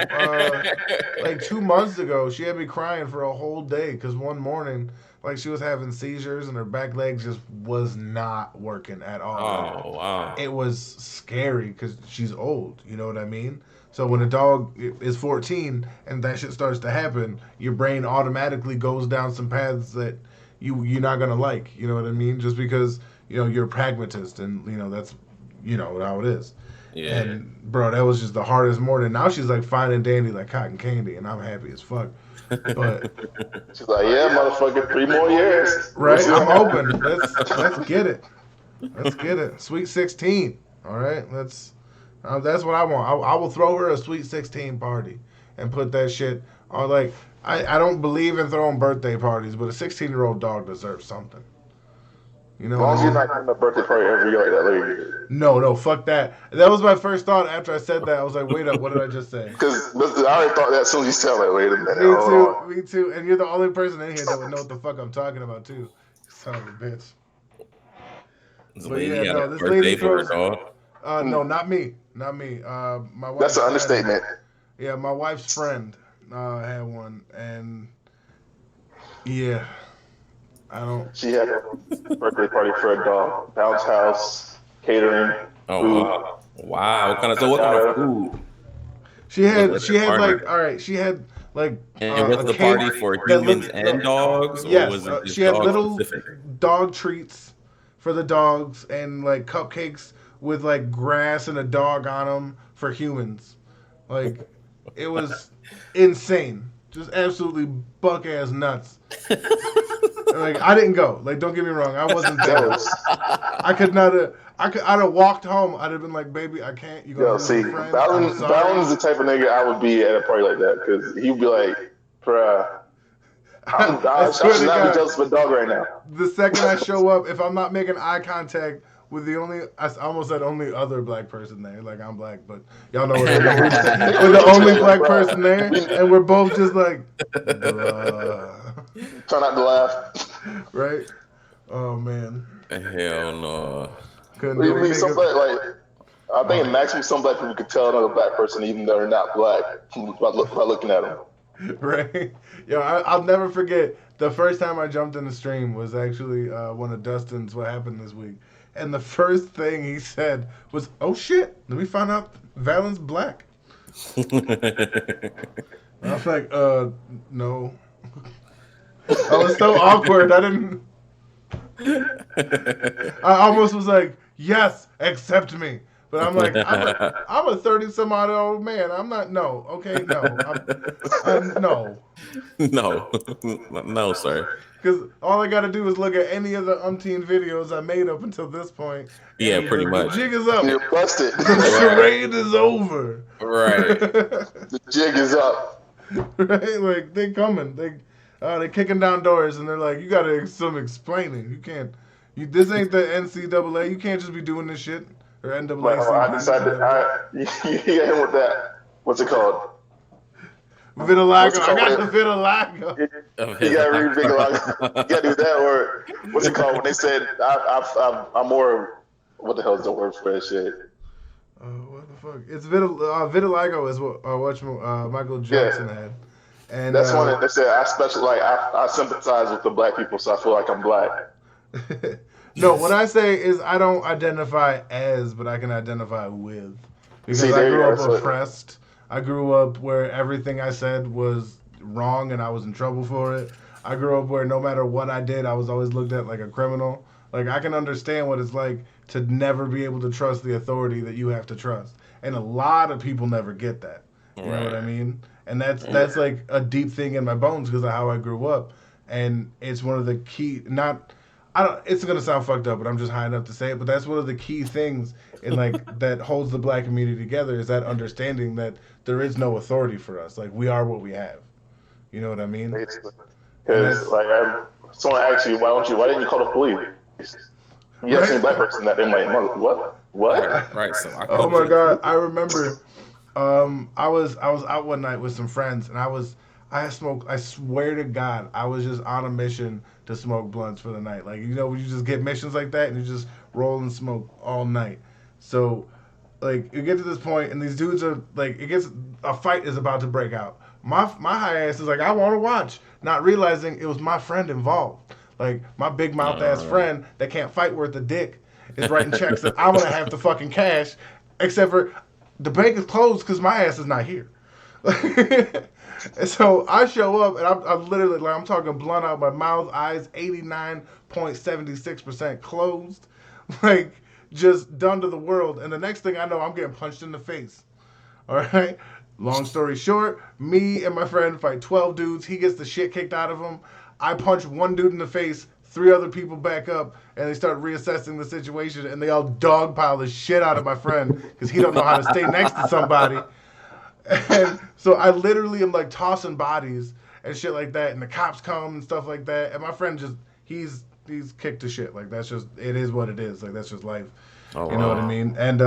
Like 2 months ago, she had me crying for a whole day because one morning, like she was having seizures and her back leg just was not working at all. Oh, wow. It was scary because she's old. You know what I mean? So when a dog is 14 and that shit starts to happen, your brain automatically goes down some paths that you're not gonna like. You know what I mean? Just because you're a pragmatist and that's how it is. Yeah. And bro, that was just the hardest morning. Now she's like fine and dandy like cotton candy, and I'm happy as fuck. But she's like, yeah, motherfucker, 3 more years. Right? I'm open. Let's get it. Let's get it. Sweet 16. All right. That's what I want. I will throw her a Sweet 16 party and put that shit on. Like I don't believe in throwing birthday parties, but a 16-year-old dog deserves something. You know, as long as you're not having a birthday party every year like that lady. No, fuck that. That was my first thought after I said that. I was like, wait up, what did I just say? Because I already thought that as soon as you said, like, wait a minute. Me too. And you're the only person in here that would know what the fuck I'm talking about too. Son of a bitch. But yeah, no, this lady throws. No, not me. Not me. My wife. That's an understatement. Yeah, my wife's friend had one, and yeah. I don't. She had a birthday party for a dog. Bounce house, catering. Oh food. wow! What kind of food? She had like And was the party for humans and dogs? Yes, or was it just she had little specific? dog treats for the dogs and like cupcakes with like grass and a dog on them for humans. Like it was insane, just absolutely buck ass nuts. Like I didn't go. Like don't get me wrong, I wasn't there. I could not have. I'd have walked home. I'd have been like, "Baby, I can't." You Yo, see, Balvin's the type of nigga I would be at a party like that because he'd be like, "Bruh, I should not be jealous of a dog right now." The second I show up, if I'm not making eye contact with I almost said only other black person there. Like I'm black, but y'all know what I mean. We're the only black person there, and we're both just like, try not to laugh. Right? Oh man. Hell no. I think maximum some black people could tell another black person even though they're not black by looking at them. Right? Yo, I'll never forget the first time I jumped in the stream was actually one of Dustin's What Happened This Week. And the first thing he said was, "Oh shit, let me find out Valen's black." I was like, no. I was so awkward. I didn't. I almost was like, "Yes, accept me." But I'm like, I'm a 30-some-odd-year-old man. I'm not. No, okay, no, no. No, sir. Because all I got to do is look at any of the umpteen videos I made up until this point. Yeah, pretty much. The jig is up. You're busted. The charade is over. Right. The jig is up. Right? Like, they coming. They're kicking down doors, and they're like, you gotta some explaining. You can't. This ain't the NCAA. You can't just be doing this shit. Or NAACP. Like, I decided, you hit him with that. What's it called? Vitiligo. I got the vitiligo. You gotta read vitiligo. You gotta do that, or what's it called when they said I'm more. What the hell is the word for that shit? What the fuck? It's vitiligo is what Michael Jackson had. And that's one that said I sympathize with the black people, so I feel like I'm black. No, what I say is I don't identify as, but I can identify with. Because I grew up oppressed. I grew up where everything I said was wrong and I was in trouble for it. I grew up where no matter what I did, I was always looked at like a criminal. Like, I can understand what it's like to never be able to trust the authority that you have to trust. And a lot of people never get that. You know what I mean? And that's like a deep thing in my bones because of how I grew up. And it's one of the key, it's going to sound fucked up, but I'm just high enough to say it. But that's one of the key things in like that holds the black community together is that understanding that there is no authority for us. Like, we are what we have. You know what I mean? Because like someone asked you, why didn't you call the police? You have seen a black person that they might what? Right. So oh my god, I remember. I was out one night with some friends, and I smoked. I swear to God, I was just on a mission to smoke blunts for the night. Like, you know, when you just get missions like that, and you just roll and smoke all night. So, like, you get to this point, and these dudes are like, a fight is about to break out. My high ass is like, I want to watch, not realizing it was my friend involved. Like, my big mouth ass friend that can't fight worth a dick is writing checks that I'm gonna have to fucking cash, except for the bank is closed because my ass is not here. And so I show up and I'm literally like, I'm talking blunt out my mouth, eyes 89.76% closed, like just done to the world. And the next thing I know, I'm getting punched in the face. All right. Long story short, me and my friend fight 12 dudes. He gets the shit kicked out of him. I punch one dude in the face, 3 other people back up, and they start reassessing the situation, and they all dogpile the shit out of my friend because he don't know how to stay next to somebody. And so I literally am like tossing bodies and shit like that, and the cops come and stuff like that, and my friend just, he's kicked to shit. Like, that's just, it is what it is. Like, that's just life. Oh, you know what I mean? And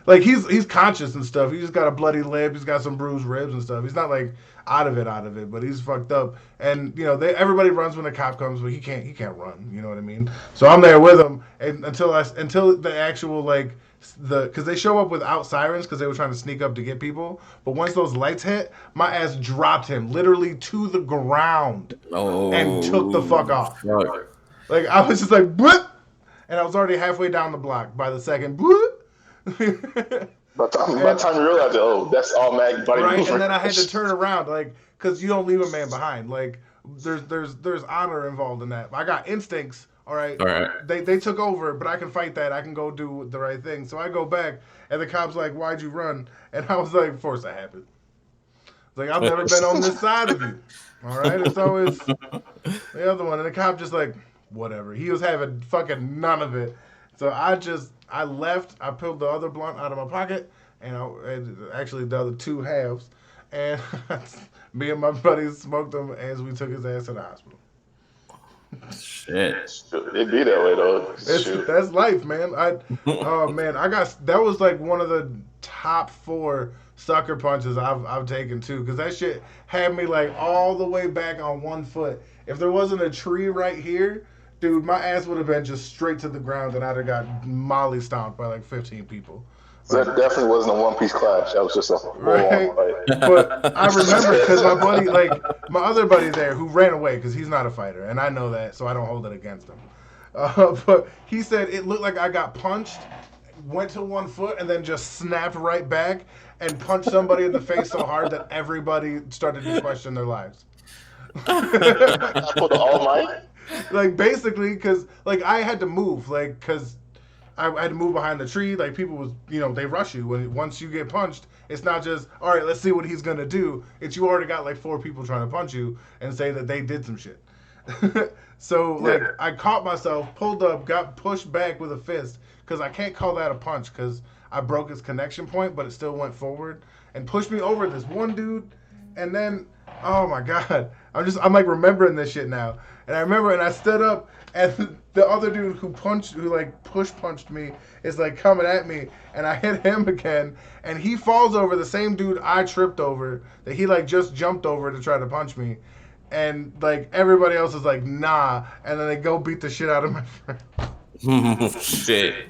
like he's conscious and stuff. He just got a bloody lip. He's got some bruised ribs and stuff. He's not like out of it, but he's fucked up. And you know, everybody runs when the cop comes, but he can't run. You know what I mean? So I'm there with him and until the actual because they show up without sirens because they were trying to sneak up to get people. But once those lights hit, my ass dropped him literally to the ground and took the fuck off. Fuck. Like, I was just like, blip. And I was already halfway down the block by the second. By the time you realize, that's all mag body right, and then I had to turn around, like, because you don't leave a man behind. Like, there's honor involved in that. I got instincts, all right? They took over, but I can fight that. I can go do the right thing. So I go back, and the cop's like, why'd you run? And I was like, of course I happened. Like, I've never been on this side of you, all right? It's always the other one. And the cop just like, whatever. He was having fucking none of it. So I left. I pulled the other blunt out of my pocket, and actually the other 2 halves, and me and my buddies smoked them as we took his ass to the hospital. Shit. It be that way though. That's life, man. That was like one of the top 4 sucker punches I've taken too, because that shit had me like all the way back on one foot. If there wasn't a tree right here, dude, my ass would have been just straight to the ground, and I'd have got molly stomped by like 15 people. So that definitely wasn't a one-piece clash. That was just a right. But I remember because my buddy, my other buddy there, who ran away because he's not a fighter, and I know that, so I don't hold it against him. But he said it looked like I got punched, went to one foot, and then just snapped right back and punched somebody in the face so hard that everybody started to question their lives. For the all night. Like, basically, because like I had to move, like, because I had to move behind the tree. Like, people was, they rush you once you get punched. It's not just, all right, let's see what he's gonna do. It's you already got like 4 people trying to punch you and say that they did some shit. So like, I caught myself, pulled up, got pushed back with a fist because I can't call that a punch because I broke his connection point, but it still went forward and pushed me over. This one dude, And then, oh my god, I'm like remembering this shit now. And I remember, and I stood up, and the other dude who like push punched me is like coming at me, and I hit him again, and he falls over the same dude I tripped over that he like just jumped over to try to punch me. And like everybody else is like, nah, and then they go beat the shit out of my friend. Shit.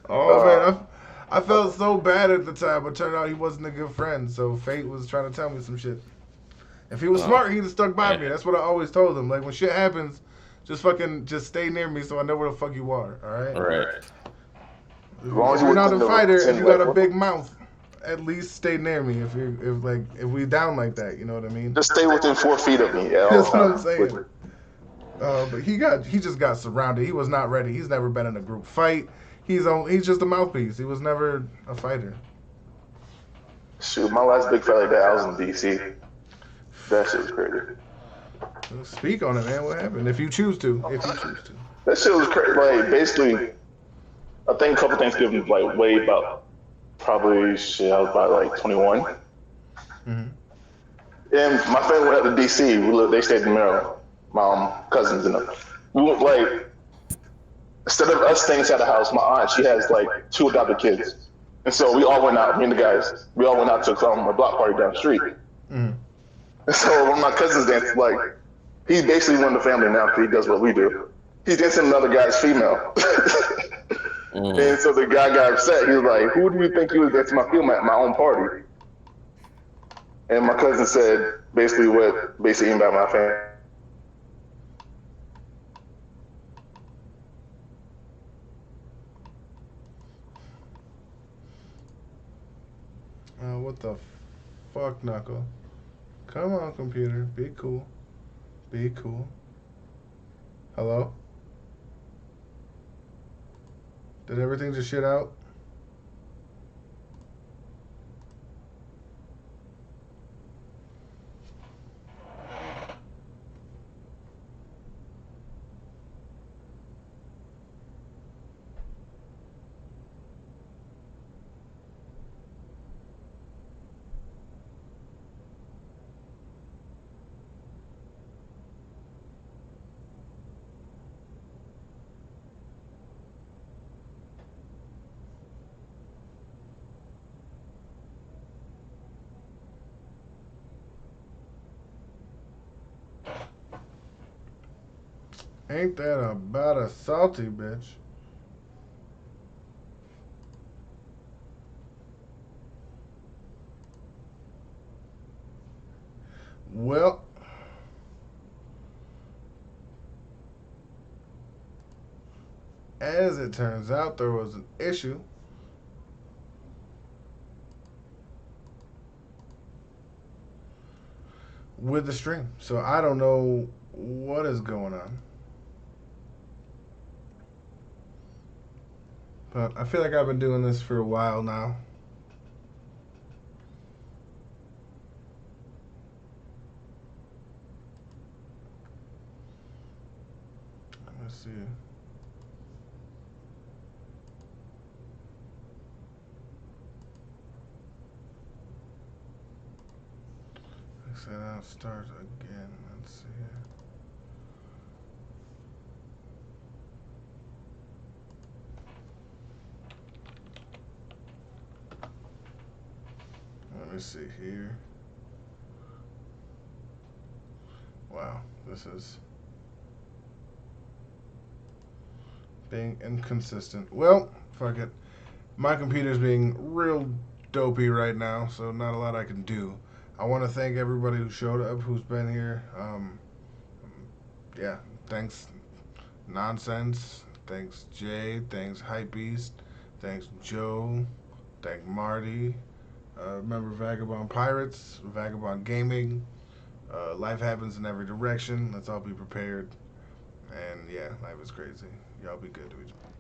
Oh man, I felt so bad at the time, but turned out he wasn't a good friend. So fate was trying to tell me some shit. If he was smart, he'd have stuck by me. That's what I always told him. Like when shit happens, just stay near me so I know where the fuck you are. All right. All right. If you're not a fighter and you got a big mouth, at least stay near me. If we down like that, you know what I mean? Just stay within 4 feet of me. That's what I'm saying. But he just got surrounded. He was not ready. He's never been in a group fight. He's just a mouthpiece. He was never a fighter. Shoot, my last big fight like that, I was in DC. That shit was crazy. Speak on it, man. What happened? If you choose to. That shit was crazy. Like basically, I think a couple Thanksgiving, like way about probably shit. I was about like 21. Mm-hmm. And my family went up to DC. They stayed in Maryland. My cousins and them. We went like instead of us staying inside the house, my aunt she has like 2 adopted kids, and so we all went out. Me and the guys, we all went out to a block party down the street. Mm-hmm. And so one of my cousins danced like he's basically one of the family now because he does what we do. He's dancing another guy's female. And so the guy got upset. He was like, "Who do you think you was dancing my female at my own party?" And my cousin said basically about my family. What the fuck, Knuckle? Come on, computer. Be cool. Be cool. Hello? Did everything just shit out? Ain't that about a salty bitch? Well, as it turns out, there was an issue. With the stream. So I don't know what is going on. But I feel like I've been doing this for a while now. Let's see. Let's say that starts again. Let's see. Let me see here. Wow, this is being inconsistent. Well, fuck it. My computer's being real dopey right now, so not a lot I can do. I want to thank everybody who showed up, who's been here. Yeah, thanks Nonsense, thanks Jay, thanks Hypebeast, thanks Joe, thank Marty. Remember Vagabond Pirates, Vagabond Gaming. Life happens in every direction. Let's all be prepared. And yeah, life is crazy. Y'all be good to each other.